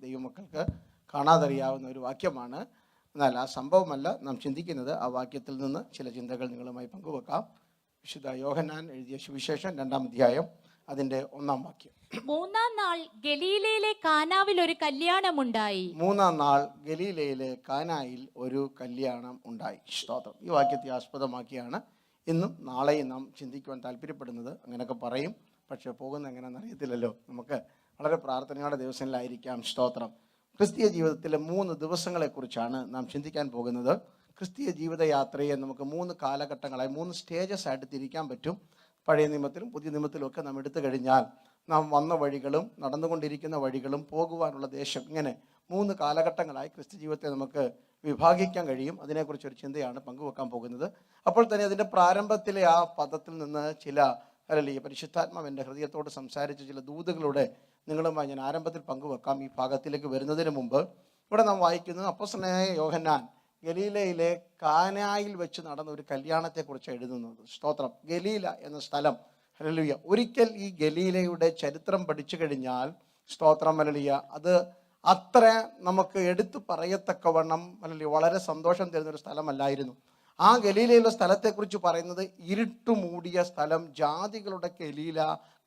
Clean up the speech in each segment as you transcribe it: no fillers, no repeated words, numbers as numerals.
ദൈവമക്കൾക്ക് കാണാതറിയാവുന്ന ഒരു വാക്യമാണ്. എന്നാൽ ആ സംഭവമല്ല നാം ചിന്തിക്കുന്നത്. ആ വാക്യത്തിൽ നിന്ന് ചില ചിന്തകൾ നിങ്ങളുമായി പങ്കുവെക്കാം. വിശുദ്ധ യോഹന്നാൻ എഴുതിയ സുവിശേഷം 2-ാം അധ്യായം അതിന്റെ 1-ാം വാക്യം. 3-ാം നാൾ ഗലീലയിലെ കാനാവിൽ ഒരു കല്യാണമുണ്ടായി. 3-ാം നാൾ ഗലീലയിലെ കാനായിൽ ഒരു കല്യാണം ഉണ്ടായി. സ്തോത്രം. ഈ വാക്യത്തെ ആസ്പദമാക്കിയാണ് ഇന്നും നാളെയും നാം ചിന്തിക്കുവാൻ താല്പര്യപ്പെടുന്നത്. അങ്ങനെയൊക്കെ പറയും, പക്ഷെ പോകുന്ന എങ്ങനെയാണെന്ന് അറിയത്തില്ലല്ലോ. നമുക്ക് വളരെ പ്രാർത്ഥനയോടെ ദിവസങ്ങളിലായിരിക്കാം. സ്തോത്രം. ക്രിസ്തീയ ജീവിതത്തിലെ 3 ദിവസങ്ങളെക്കുറിച്ചാണ് നാം ചിന്തിക്കാൻ പോകുന്നത്. ക്രിസ്തീയ ജീവിതയാത്രയെ നമുക്ക് 3 കാലഘട്ടങ്ങളായി 3 സ്റ്റേജസ് ആയിട്ട് തിരിക്കാൻ പറ്റും. പഴയ നിയമത്തിലും പുതിയ നിയമത്തിലും ഒക്കെ നാം എടുത്തു കഴിഞ്ഞാൽ നാം വന്ന വഴികളും നടന്നുകൊണ്ടിരിക്കുന്ന വഴികളും പോകുവാനുള്ള ദേശം, ഇങ്ങനെ 3 കാലഘട്ടങ്ങളായി ക്രിസ്ത്യ ജീവിതത്തെ നമുക്ക് വിഭാഗിക്കാൻ കഴിയും. അതിനെക്കുറിച്ചൊരു ചിന്തയാണ് പങ്കുവെക്കാൻ പോകുന്നത്. അപ്പോൾ തന്നെ അതിൻ്റെ പ്രാരംഭത്തിലെ ആ പദത്തിൽ നിന്ന് ചില പരിശുദ്ധാത്മാവ് എൻ്റെ ഹൃദയത്തോട് സംസാരിച്ച ചില ദൂതുകളുടെ നിങ്ങളുമായി ഞാൻ ആരംഭത്തിൽ പങ്കുവെക്കാം. ഈ ഭാഗത്തിലേക്ക് വരുന്നതിന് മുമ്പ് ഇവിടെ നാം വായിക്കുന്നത് അപ്പോസ്തലനായ യോഹന്നാൻ ഗലീലയിലെ കാനായിൽ വെച്ച് നടന്ന ഒരു കല്യാണത്തെക്കുറിച്ച് എഴുതുന്നത്. സ്തോത്രം. ഗലീല എന്ന സ്ഥലം, ഹല്ലേലൂയ, ഒരിക്കൽ ഈ ഗലീലയുടെ ചരിത്രം പഠിച്ചു കഴിഞ്ഞാൽ സ്തോത്രം, ഹല്ലേലൂയ, അത് അത്ര നമുക്ക് എടുത്തു പറയത്തക്കവണ്ണം ഹല്ലേലൂയ വളരെ സന്തോഷം തരുന്നൊരു സ്ഥലമല്ലായിരുന്നു. ആ ഗലീലയിലെ സ്ഥലത്തെക്കുറിച്ച് പറയുന്നത് ഇരുട്ടുമൂടിയ സ്ഥലം, ജാതികളുടെ ഗലീല,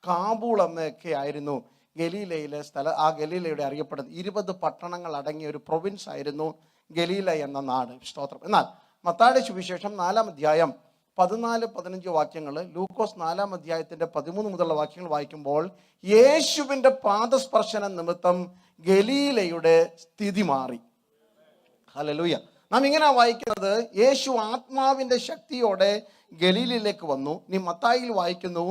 കാബൂൾ എന്നൊക്കെ ആയിരുന്നു ഗലീലയിലെ സ്ഥലം. ആ ഗലീലയുടെ അറിയപ്പെടുന്നത് 20 പട്ടണങ്ങൾ അടങ്ങിയ ഒരു പ്രൊവിൻസ് ആയിരുന്നു ഗലീല എന്ന നാട്. സ്തോത്രം. എന്നാൽ മത്തായിയുടെ സുവിശേഷം 4-ാം അധ്യായം 14-15 വാക്യങ്ങൾ, ലൂക്കോസ് 4-ാം അധ്യായത്തിന്റെ 13 മുതലുള്ള വാക്യങ്ങൾ വായിക്കുമ്പോൾ യേശുവിന്റെ പാദസ്പർശനം നിമിത്തം ഗലീലയുടെ സ്ഥിതി മാറി. ഹല്ലേലൂയ. നാം ഇങ്ങനെ വായിക്കുന്നത്, യേശു ആത്മാവിന്റെ ശക്തിയോടെ ഗലീലയിലേക്ക് വന്നു. നീ മത്തായിയിൽ വായിക്കുന്നു,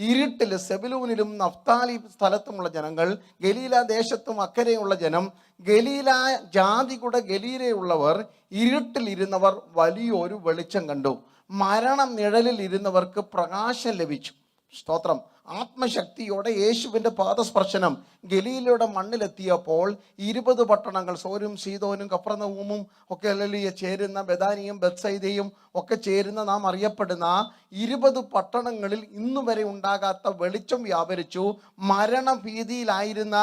ഇരുട്ടിൽ സെബുലൂനിലും നഫ്താലി സ്ഥലത്തുമുള്ള ജനങ്ങൾ, ഗലീല ദേശത്തും അക്കരെയുള്ള ജനം, ഗലീല ജാതികളുടെ ഗലീലയുള്ളവർ, ഇരുട്ടിൽ ഇരുന്നവർ വലിയൊരു വെളിച്ചം കണ്ടു, മരണം നിഴലിൽ ഇരുന്നവർക്ക് പ്രകാശം ലഭിച്ചു. സ്തോത്രം. ആത്മശക്തിയോടെ യേശുവിൻ്റെ പാദസ്പർശനം ഗലീലയുടെ മണ്ണിലെത്തിയപ്പോൾ 20 പട്ടണങ്ങൾ, സോരും സീദോനും കഫർനഹൂമും ഒക്കെ ഹല്ലേലൂയ ചേരുന്ന, ബെഥാനിയും ബത്സയിദയും ഒക്കെ ചേരുന്ന നാം അറിയപ്പെടുന്ന 20 പട്ടണങ്ങളിൽ ഇന്നുവരെ ഉണ്ടാകാത്ത വെളിച്ചം വ്യാപരിച്ചു. മരണഭീതിയിലായിരുന്ന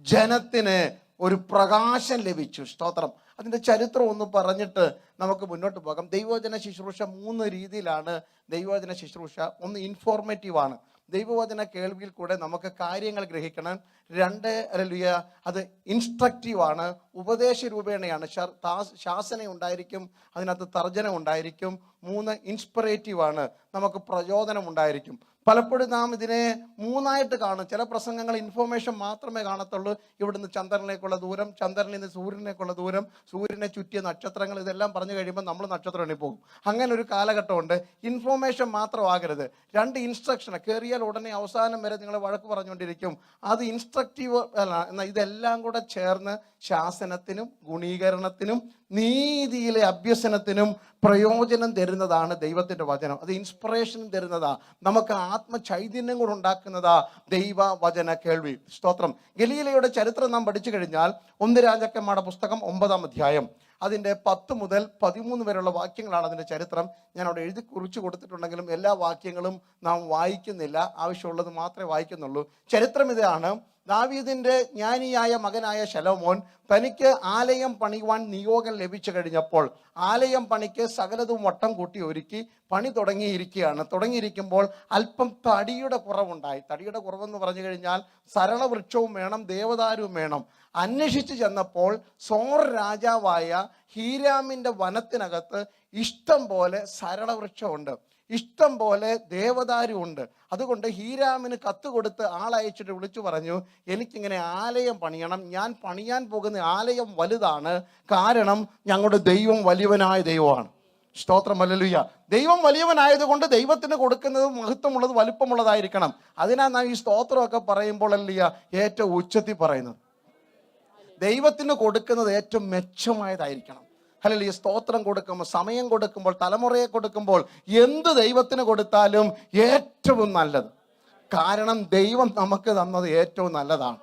ജനത്തിന് ഒരു പ്രകാശം ലഭിച്ചു. സ്തോത്രം. അതിൻ്റെ ചരിത്രം ഒന്ന് പറഞ്ഞിട്ട് നമുക്ക് മുന്നോട്ട് പോകാം. ദൈവവചന ശുശ്രൂഷ 3 രീതിയിലാണ് ദൈവവചന ശുശ്രൂഷ. ഒന്ന് ഇൻഫോർമേറ്റീവാണ്, ദൈവവചന കേൾവിയിൽ കൂടെ നമുക്ക് കാര്യങ്ങൾ ഗ്രഹിക്കണം. 2 ഹല്ലേലൂയ അത് ഇൻസ്ട്രക്റ്റീവാണ്, ഉപദേശ രൂപേണയാണ്, ശാസന ഉണ്ടായിരിക്കും, അതിനകത്ത് തർജ്ജന ഉണ്ടായിരിക്കും. 3 ഇൻസ്പിറേറ്റീവാണ്, നമുക്ക് പ്രചോദനം ഉണ്ടായിരിക്കും. പലപ്പോഴും നാം ഇതിനെ 3ആയിട്ട് കാണും. ചില പ്രസംഗങ്ങൾ ഇൻഫോർമേഷൻ മാത്രമേ കാണത്തുള്ളൂ. ഇവിടുന്ന് ചന്ദ്രനിലേക്കുള്ള ദൂരം, ചന്ദ്രനിൽ നിന്ന് സൂര്യനിലേക്കുള്ള ദൂരം, സൂര്യനെ ചുറ്റിയ നക്ഷത്രങ്ങൾ, ഇതെല്ലാം പറഞ്ഞു കഴിയുമ്പോൾ നമ്മൾ നക്ഷത്രം എണ്ണി പോകും. അങ്ങനെ ഒരു കാലഘട്ടമുണ്ട്. ഇൻഫോർമേഷൻ മാത്രമാകരുത്. 2 ഇൻസ്ട്രക്ഷൻ. കയറിയാൽ ഉടനെ അവസാനം വരെ നിങ്ങൾ വഴക്ക് പറഞ്ഞുകൊണ്ടിരിക്കും. അത് ഇൻസ്ട്രക്റ്റീവ് അല്ല. എന്നാൽ ഇതെല്ലാം കൂടെ ചേർന്ന് ശാസനത്തിനും ഗുണീകരണത്തിനും നീതിയിലെ അഭ്യസനത്തിനും പ്രയോജനം തരുന്നതാണ് ദൈവത്തിൻ്റെ വചനം. അത് ഇൻസ്പിറേഷൻ തരുന്നതാ, നമുക്ക് ആത്മചൈതന്യം കൂടെ ഉണ്ടാക്കുന്നതാ ദൈവവചന കേൾവി. സ്തോത്രം. ഗലീലയുടെ ചരിത്രം നാം പഠിച്ചു കഴിഞ്ഞാൽ 1 രാജാക്കന്മാരുടെ പുസ്തകം 9-ാം അധ്യായം അതിൻ്റെ 10 മുതൽ 13 വരെയുള്ള വാക്യങ്ങളാണ് അതിൻ്റെ ചരിത്രം. ഞാൻ അവിടെ എഴുതി കുറിച്ച് കൊടുത്തിട്ടുണ്ടെങ്കിലും എല്ലാ വാക്യങ്ങളും നാം വായിക്കുന്നില്ല, ആവശ്യമുള്ളത് മാത്രമേ വായിക്കുന്നുള്ളൂ. ചരിത്രം ഇതാണ്. ദാവീദിന്റെ ജ്ഞാനിയായ മകനായ ശലോമോൻ തനിക്ക് ആലയം പണിയുവാൻ നിയോഗം ലഭിച്ചു കഴിഞ്ഞപ്പോൾ ആലയം പണിക്ക് സകലതും വട്ടം കൂട്ടി ഒരുക്കി പണി തുടങ്ങിയിരിക്കുമ്പോൾ അല്പം തടിയുടെ കുറവുണ്ടായി. തടിയുടെ കുറവെന്ന് പറഞ്ഞു കഴിഞ്ഞാൽ സരളവൃക്ഷവും വേണം, ദേവദാരുവും വേണം. അന്വേഷിച്ച് ചെന്നപ്പോൾ സോർ രാജാവായ ഹീരാമിൻ്റെ വനത്തിനകത്ത് ഇഷ്ടം പോലെ സരളവൃക്ഷമുണ്ട്, ഇഷ്ടം പോലെ ദേവദാരുണ്ട്. അതുകൊണ്ട് ഹീരാമിന് കത്ത് കൊടുത്ത് ആളയച്ചിട്ട് വിളിച്ചു പറഞ്ഞു, എനിക്കിങ്ങനെ ആലയം പണിയണം, ഞാൻ പണിയാൻ പോകുന്ന ആലയം വലുതാണ്, കാരണം ഞങ്ങളുടെ ദൈവം വലിയവനായ ദൈവമാണ്. സ്തോത്രം. ഹല്ലേലൂയ. ദൈവം വലിയവനായതുകൊണ്ട് ദൈവത്തിന് കൊടുക്കുന്നത് മഹത്വമുള്ളത്, വലുപ്പമുള്ളതായിരിക്കണം. അതിനാൽ നാം ഈ സ്തോത്രമൊക്കെ പറയുമ്പോൾ അല്ലയ ഏറ്റവും ഉച്ചത്തിൽ പറയുന്നത്, ദൈവത്തിന് കൊടുക്കുന്നത് ഏറ്റവും മെച്ചമായതായിരിക്കണം. ഹല്ലേലൂയ. സ്തോത്രം കൊടുക്കുമ്പോൾ, സമയം കൊടുക്കുമ്പോൾ, തലമുറയെ കൊടുക്കുമ്പോൾ, എന്ത് ദൈവത്തിന് കൊടുത്താലും ഏറ്റവും നല്ലത്. കാരണം ദൈവം നമുക്ക് തന്നത് ഏറ്റവും നല്ലതാണ്.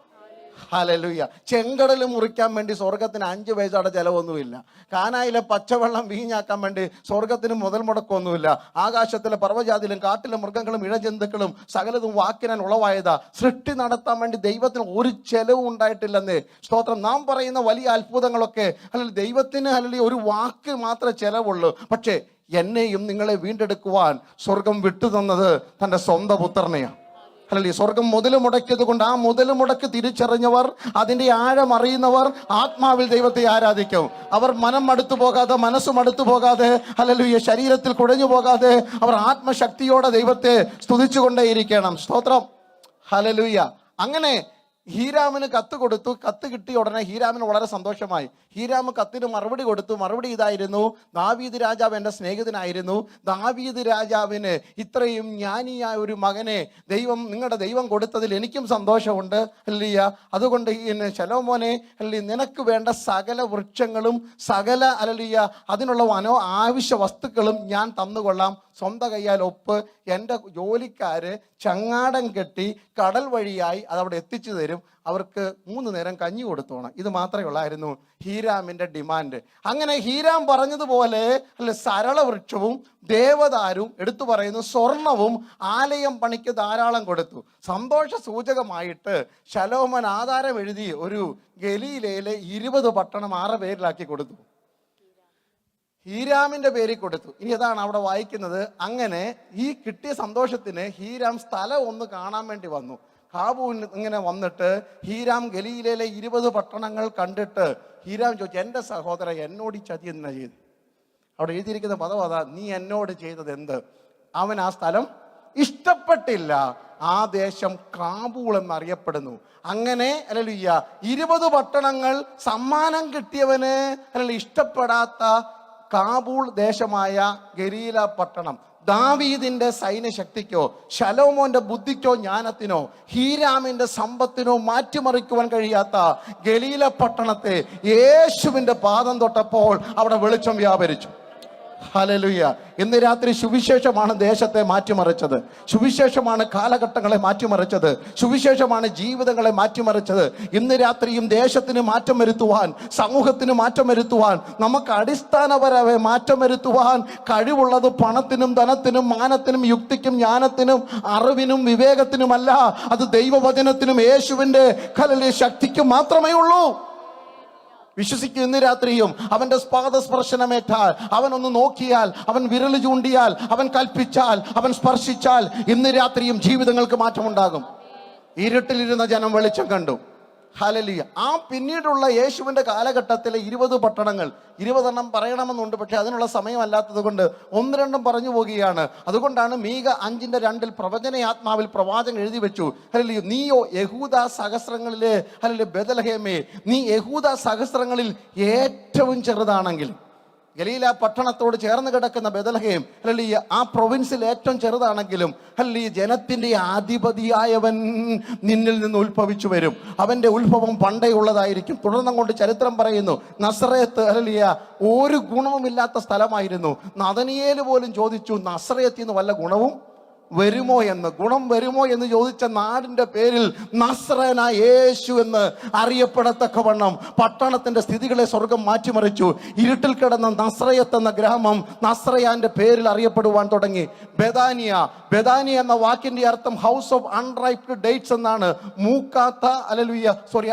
ഹല്ലേലൂയ. ചെങ്കടൽ മുറിക്കാൻ വേണ്ടി സ്വർഗത്തിന് 5 പൈസയുടെ ചെലവൊന്നുമില്ല. കാനായിലെ പച്ചവെള്ളം വീഞ്ഞാക്കാൻ വേണ്ടി സ്വർഗത്തിന് മുതൽ മുടക്കമൊന്നുമില്ല. ആകാശത്തിലെ പർവ്വജാതിയിലും കാട്ടിലെ മൃഗങ്ങളും ഇഴജന്തുക്കളും സകലതും വാക്കിനാൽ ഉളവായതാ. സൃഷ്ടി നടത്താൻ വേണ്ടി ദൈവത്തിന് ഒരു ചെലവും ഉണ്ടായിട്ടില്ലെന്ന്. സ്തോത്രം. നാം പറയുന്ന വലിയ അത്ഭുതങ്ങളൊക്കെ അല്ലെങ്കിൽ ദൈവത്തിന് അല്ലെങ്കിൽ ഒരു വാക്ക് മാത്രമേ ചെലവുള്ളൂ. പക്ഷേ എന്നെയും നിങ്ങളെ വീണ്ടെടുക്കുവാൻ സ്വർഗം വിട്ടു തന്നത് തൻ്റെ സ്വന്തം പുത്രനെയാണ്. അല്ലല്ലേ? സ്വർഗം മുതൽ മുടക്കിയത് കൊണ്ട് ആ മുതൽ മുടക്ക് തിരിച്ചറിഞ്ഞവർ, അതിൻ്റെ ആഴം അറിയുന്നവർ ആത്മാവിൽ ദൈവത്തെ ആരാധിക്കും. അവർ മനം മടുത്തു പോകാതെ, മനസ്സ് മടുത്തു പോകാതെ, ഹല്ലേലൂയ, ശരീരത്തിൽ കുഴഞ്ഞു പോകാതെ അവർ ആത്മശക്തിയോടെ ദൈവത്തെ സ്തുതിച്ചുകൊണ്ടേയിരിക്കണം. സ്തോത്രം. ഹല്ലേലൂയ. അങ്ങനെ ഹീരാമിന് കത്ത് കൊടുത്തു. കത്ത് കിട്ടിയ ഉടനെ ഹീരാമിന് വളരെ സന്തോഷമായി. ഹീരാം കത്തിന് മറുപടി കൊടുത്തു. മറുപടി ഇതായിരുന്നു: ദാവീദ് രാജാവ് എൻ്റെ സ്നേഹിതനായിരുന്നു. ദാവീദ് രാജാവിന് ഇത്രയും ജ്ഞാനിയായ ഒരു മകനെ നിങ്ങളുടെ ദൈവം കൊടുത്തതിൽ എനിക്കും സന്തോഷമുണ്ട്. ഹല്ലേലൂയ. അതുകൊണ്ട് ശലോമോനെ, ഹല്ലേലൂയ, നിനക്ക് വേണ്ട സകല വൃക്ഷങ്ങളും സകല ഹല്ലേലൂയ അതിനുള്ള ആവശ്യ വസ്തുക്കളും ഞാൻ തന്നുകൊള്ളാം. സ്വന്തം കയ്യാൽ ഒപ്പ്. എൻ്റെ ജോലിക്കാര് ചങ്ങാടം കെട്ടി കടൽ വഴിയായി അതവിടെ എത്തിച്ചു തരും. അവർക്ക് 3 നേരം കഞ്ഞി കൊടുത്തോണം. ഇത് മാത്രമേ ഉള്ളായിരുന്നു ഹീരാമിൻ്റെ ഡിമാൻഡ്. അങ്ങനെ ഹീരാം പറഞ്ഞതുപോലെ സരള വൃക്ഷവും ദേവദാരും, എടുത്തു പറയുന്നു സ്വർണവും ആലയം പണിക്ക് ധാരാളം കൊടുത്തു. സന്തോഷ സൂചകമായിട്ട് ശലോമോൻ ആധാരം എഴുതി ഒരു ഗലീലയിലെ 20 പട്ടണം 6 പേരിലാക്കി കൊടുത്തു. ഹീരാമിന്റെ പേരിൽ കൊടുത്തു. ഇനി അതാണ് അവിടെ വായിക്കുന്നത്. അങ്ങനെ ഈ കിട്ടിയ സന്തോഷത്തിന് ഹീരാം സ്ഥലം ഒന്ന് കാണാൻ വേണ്ടി വന്നു. കാബൂൽ ഇങ്ങനെ വന്നിട്ട് ഹീരാം ഗലീലയിലെ 20 പട്ടണങ്ങൾ കണ്ടിട്ട് ഹീരാം ചോദിച്ചു, എൻ്റെ സഹോദരൻ എന്നോട് ഈ ചതി എന്നാ ചെയ്ത്? അവിടെ എഴുതിയിരിക്കുന്ന പദം അതാ, നീ എന്നോട് ചെയ്തത് എന്ത്? അവൻ ആ സ്ഥലം ഇഷ്ടപ്പെട്ടില്ല. ആ ദേശം കാബൂൾ എന്നറിയപ്പെടുന്നു. അങ്ങനെ ഹല്ലേലൂയ 20 പട്ടണങ്ങൾ സമ്മാനം കിട്ടിയവന് ഹല്ലേലൂയ ഇഷ്ടപ്പെടാത്ത കാബൂൾ ദേശമായ ഗലീല പട്ടണം ദാവീദിന്റെ സൈന്യശക്തിക്കോ ശലോമോന്റെ ബുദ്ധിക്കോ ജ്ഞാനത്തിനോ ഹീരാമിന്റെ സമ്പത്തിനോ മാറ്റിമറിക്കുവാൻ കഴിയാത്ത ഗലീല പട്ടണത്തെ യേശുവിന്റെ പാദം തൊട്ടപ്പോൾ അവിടെ വെളിച്ചം വ്യാപരിച്ചു. ഹല്ലേലൂയ. ഇന്ന് രാത്രി സുവിശേഷമാണ് ദേശത്തെ മാറ്റിമറിച്ചത്. സുവിശേഷമാണ് കാലഘട്ടങ്ങളെ മാറ്റിമറിച്ചത്. സുവിശേഷമാണ് ജീവിതങ്ങളെ മാറ്റിമറിച്ചത്. ഇന്ന് രാത്രിയും ദേശത്തിന് മാറ്റം വരുത്തുവാൻ, സമൂഹത്തിന് മാറ്റം വരുത്തുവാൻ, നമുക്ക് അടിസ്ഥാനപരമായി മാറ്റം വരുത്തുവാൻ കഴിവുള്ളത് പണത്തിനും ധനത്തിനും മാനത്തിനും യുക്തിക്കും ജ്ഞാനത്തിനും അറിവിനും വിവേകത്തിനുമല്ല. അത് ദൈവവചനത്തിനും യേശുവിൻ്റെ ശക്തിക്കും മാത്രമേ ഉള്ളൂ. വിശ്വസിക്കും. ഇന്ന് രാത്രിയും അവന്റെ പാദസ്പർശനമേറ്റാൽ, അവനൊന്ന് നോക്കിയാൽ, അവൻ വിരൽ ചൂണ്ടിയാൽ, അവൻ കൽപ്പിച്ചാൽ, അവൻ സ്പർശിച്ചാൽ ഇന്ന് രാത്രിയും ജീവിതങ്ങൾക്ക് മാറ്റമുണ്ടാകും. ഇരുട്ടിലിരുന്ന ജനം വെളിച്ചം കണ്ടു. ഹല്ലേലൂയ. ആ പിന്നീടുള്ള യേശുവിൻ്റെ കാലഘട്ടത്തിലെ 20 പട്ടണങ്ങൾ, 20 എണ്ണം പറയണമെന്നുണ്ട്, പക്ഷെ അതിനുള്ള സമയമല്ലാത്തത് കൊണ്ട് 1-2 പറഞ്ഞു പോവുകയാണ്. അതുകൊണ്ടാണ് മീക 5:2 പ്രവചനയാത്മാവിൽ പ്രവാചകൻ എഴുതി വെച്ചു, ഹല്ലേലൂയ, നീയോ യഹൂദ സഹസ്രങ്ങളിലെ ഹല്ലേലൂയ ബേത്ലഹേമേ, നീ യഹൂദ സഹസ്രങ്ങളിൽ ഏറ്റവും ചെറുതാണെങ്കിൽ, ഗലീല പട്ടണത്തോട് ചേർന്ന് കിടക്കുന്ന ബേത്ലഹേം ഹല്ലേലൂയ ആ പ്രൊവിൻസിൽ ഏറ്റവും ചെറുതാണെങ്കിലും ഹല്ലേലൂയ ജനത്തിന്റെ അധിപതിയായവൻ നിന്നിൽ നിന്ന് ഉത്ഭവിച്ചു വരും. അവന്റെ ഉത്ഭവം പണ്ടേ ഉള്ളതായിരിക്കും. തുടർന്നങ്ങോട്ട് ചരിത്രം പറയുന്നു, നസറേത്ത് ഹല്ലേലൂയ ഒരു ഗുണവുമില്ലാത്ത സ്ഥലമായിരുന്നു. നദനിയേൽ പോലും ചോദിച്ചു, നസറേത്തിൽ നിന്ന് വല്ല ഗുണവും വരുമോ എന്ന്. ഗുണം വരുമോ എന്ന് ചോദിച്ച നാടിന്റെ പേരിൽ നസ്രേനായ യേശു എന്ന് അറിയപ്പെടത്തക്കവണ്ണം പട്ടണത്തിന്റെ സ്ഥിതികളെ സ്വർഗം മാറ്റിമറിച്ചു. ഇരുട്ടിൽ കിടന്ന നസ്രയത്ത് എന്ന ഗ്രാമം നസ്രയാന്റെ പേരിൽ അറിയപ്പെടുവാൻ തുടങ്ങി. ബെതാനിയ എന്ന വാക്കിന്റെ അർത്ഥം ഹൗസ് ഓഫ് അൺറൈപ്ഡ് ഡേറ്റ്സ് എന്നാണ്. മൂക്കാത്ത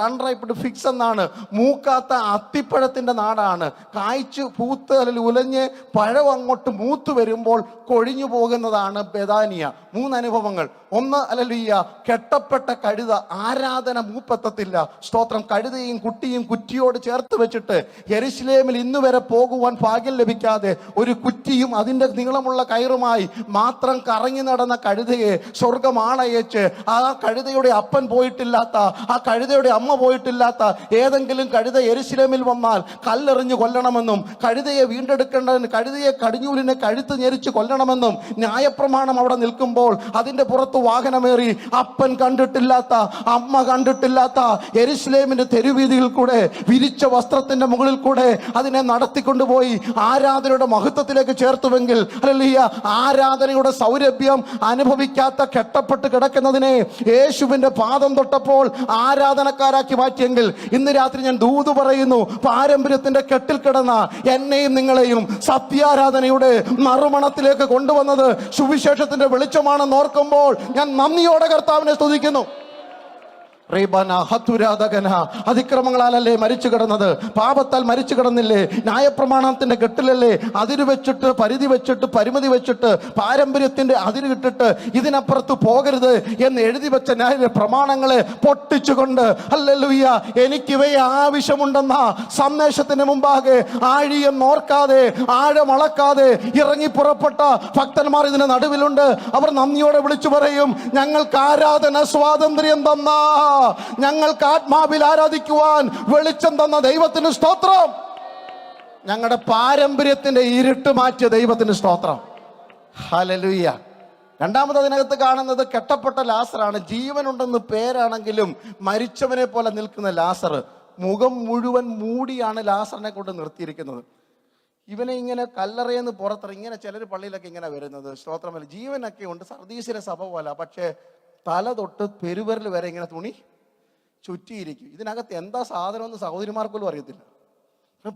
അൺറൈപ്ഡ് ഫിക്സ് എന്നാണ്. മൂക്കാത്ത അത്തിപ്പഴത്തിന്റെ നാടാണ്. കായ്ച്ചു പൂത്ത് ഉലഞ്ഞ് പഴം അങ്ങോട്ട് മൂത്ത് വരുമ്പോൾ കൊഴിഞ്ഞു പോകുന്നതാണ് ബെതാനിയ. 3 അനുഭവങ്ങൾ. 1 ഹല്ലേലൂയ കെട്ടപ്പെട്ട കഴുത, ആരാധന മൂപ്പെത്തത്തില്ല. സ്തോത്രം. കഴുതയും കുട്ടിയും കുറ്റിയോട് ചേർത്ത് വെച്ചിട്ട് യെരുശലേമിൽ ഇന്നു വരെ പോകുവാൻ ഭാഗ്യം ലഭിക്കാതെ ഒരു കുറ്റിയും അതിൻ്റെ നീളമുള്ള കയറുമായി മാത്രം കറങ്ങി നടന്ന കഴുതയെ സ്വർഗം ആളയച്ച് ആ കഴുതയുടെ അപ്പൻ പോയിട്ടില്ലാത്ത, ആ കഴുതയുടെ അമ്മ പോയിട്ടില്ലാത്ത ഏതെങ്കിലും കഴുത യെരുശലേമിൽ വന്നാൽ കല്ലെറിഞ്ഞ് കൊല്ലണമെന്നും കഴുതയെ വീണ്ടെടുക്കേണ്ടതിന് കഴുതയെ കടിഞ്ഞൂലിനെ കഴുത്ത് ഞെരിച്ച് കൊല്ലണമെന്നും ന്യായപ്രമാണം അവിടെ നിൽക്കുമ്പോൾ അതിന്റെ പുറത്ത് വാഹനമേറി അപ്പൻ കണ്ടിട്ടില്ലാത്ത, അമ്മ കണ്ടിട്ടില്ലാത്ത യെരുശലേമിന്റെ തെരുവീതിയിൽ കൂടെ വിരിച്ച വസ്ത്രത്തിന്റെ മുകളിൽ കൂടെ അതിനെ നടത്തിക്കൊണ്ടുപോയി ആരാധനയുടെ മഹത്വത്തിലേക്ക് ചേർത്തുവെങ്കിൽ, ഹല്ലേലൂയ, ആരാധനയുടെ സൗരഭ്യം അനുഭവിക്കാത്ത കെട്ടപ്പെട്ട് കിടക്കുന്നതിനെ യേശുവിന്റെ പാദം തൊട്ടപ്പോൾ ആരാധനക്കാരാക്കി മാറ്റിയെങ്കിൽ, ഇന്ന് രാത്രി ഞാൻ ദൂത് പറയുന്നു, പാരമ്പര്യത്തിന്റെ കെട്ടിൽ കിടന്ന എന്നെയും നിങ്ങളെയും സത്യാരാധനയുടെ നറുമണത്തിലേക്ക് കൊണ്ടുവന്നത് സുവിശേഷത്തിന്റെ വെളിച്ചമാണെന്ന് ഓർക്കുമ്പോൾ ഞാൻ നന്ദിയോടെ കർത്താവിനെ സ്തുതിക്കുന്നു. അതിക്രമങ്ങളാലല്ലേ മരിച്ചു കിടന്നത്, പാപത്താൽ മരിച്ചു കിടന്നില്ലേ, ന്യായപ്രമാണത്തിന്റെ കെട്ടിലല്ലേ അതിര് വെച്ചിട്ട്, പരിധി വെച്ചിട്ട്, പരിമിതി വെച്ചിട്ട്, പാരമ്പര്യത്തിന്റെ അതിര് കിട്ടിട്ട് ഇതിനപ്പുറത്ത് പോകരുത് എന്ന് എഴുതി വെച്ച ന്യായ പ്രമാണങ്ങളെ പൊട്ടിച്ചുകൊണ്ട്, ഹല്ലേലൂയ, എനിക്കിവയെ ആവശ്യമുണ്ടെന്ന സന്ദേശത്തിന് മുമ്പാകെ ആഴിയം നോർക്കാതെ, ആഴമളക്കാതെ ഇറങ്ങി പുറപ്പെട്ട ഭക്തന്മാർ ഇതിന് നടുവിലുണ്ട്. അവർ നന്ദിയോടെ വിളിച്ചു പറയും, ഞങ്ങൾക്ക് ആരാധന സ്വാതന്ത്ര്യം തന്ന, ഞങ്ങൾക്ക് ആത്മാവിൽ ആരാധിക്കുവാൻ വെളിച്ചം തന്ന ദൈവത്തിന് സ്തോത്രം. ഞങ്ങളുടെ പാരമ്പര്യത്തിന്റെ ഇരുട്ട് മാറ്റിയ ദൈവത്തിന് സ്തോത്രം. ഹല്ലേലൂയ. രണ്ടാമത് അതിനകത്ത് കാണുന്നത് കെട്ടപ്പെട്ട ലാസറാണ്. ജീവനുണ്ടെന്ന് പേരാണെങ്കിലും മരിച്ചവനെ പോലെ നിൽക്കുന്ന ലാസർ. മുഖം മുഴുവൻ മൂടിയാണ് ലാസറിനെ കൊണ്ട് നിർത്തിയിരിക്കുന്നത്. ഇവനെ ഇങ്ങനെ കല്ലറയെന്ന് പുറത്തിറങ്ങി, ഇങ്ങനെ ചിലർ പള്ളിയിലൊക്കെ ഇങ്ങനെ വരുന്നത്, സ്തോത്രമല്ല, ജീവനൊക്കെ ഉണ്ട്, സർദീസിലെ സഭ പോലെ, പക്ഷേ തല തൊട്ട് പെരുവിരൽ വരെ ഇങ്ങനെ തുണി ചുറ്റിയിരിക്കും. ഇതിനകത്ത് എന്താ സാധനമെന്ന് സഹോദരിമാർക്ക് പോലും അറിയത്തില്ല.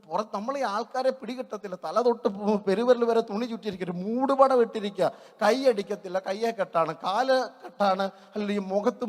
പുറത്ത് നമ്മൾ ഈ ആൾക്കാരെ പിടികിട്ടത്തില്ല. തല തൊട്ട് പെരുവിരൽ വരെ തുണി ചുറ്റിയിരിക്കുക, മൂടുപടം ഇട്ടിരിക്കുക, കൈ അടിക്കത്തില്ല, കയ്യെ കെട്ടാണ്, കാല് കെട്ടാണ്, അല്ലെങ്കിൽ മുഖത്ത്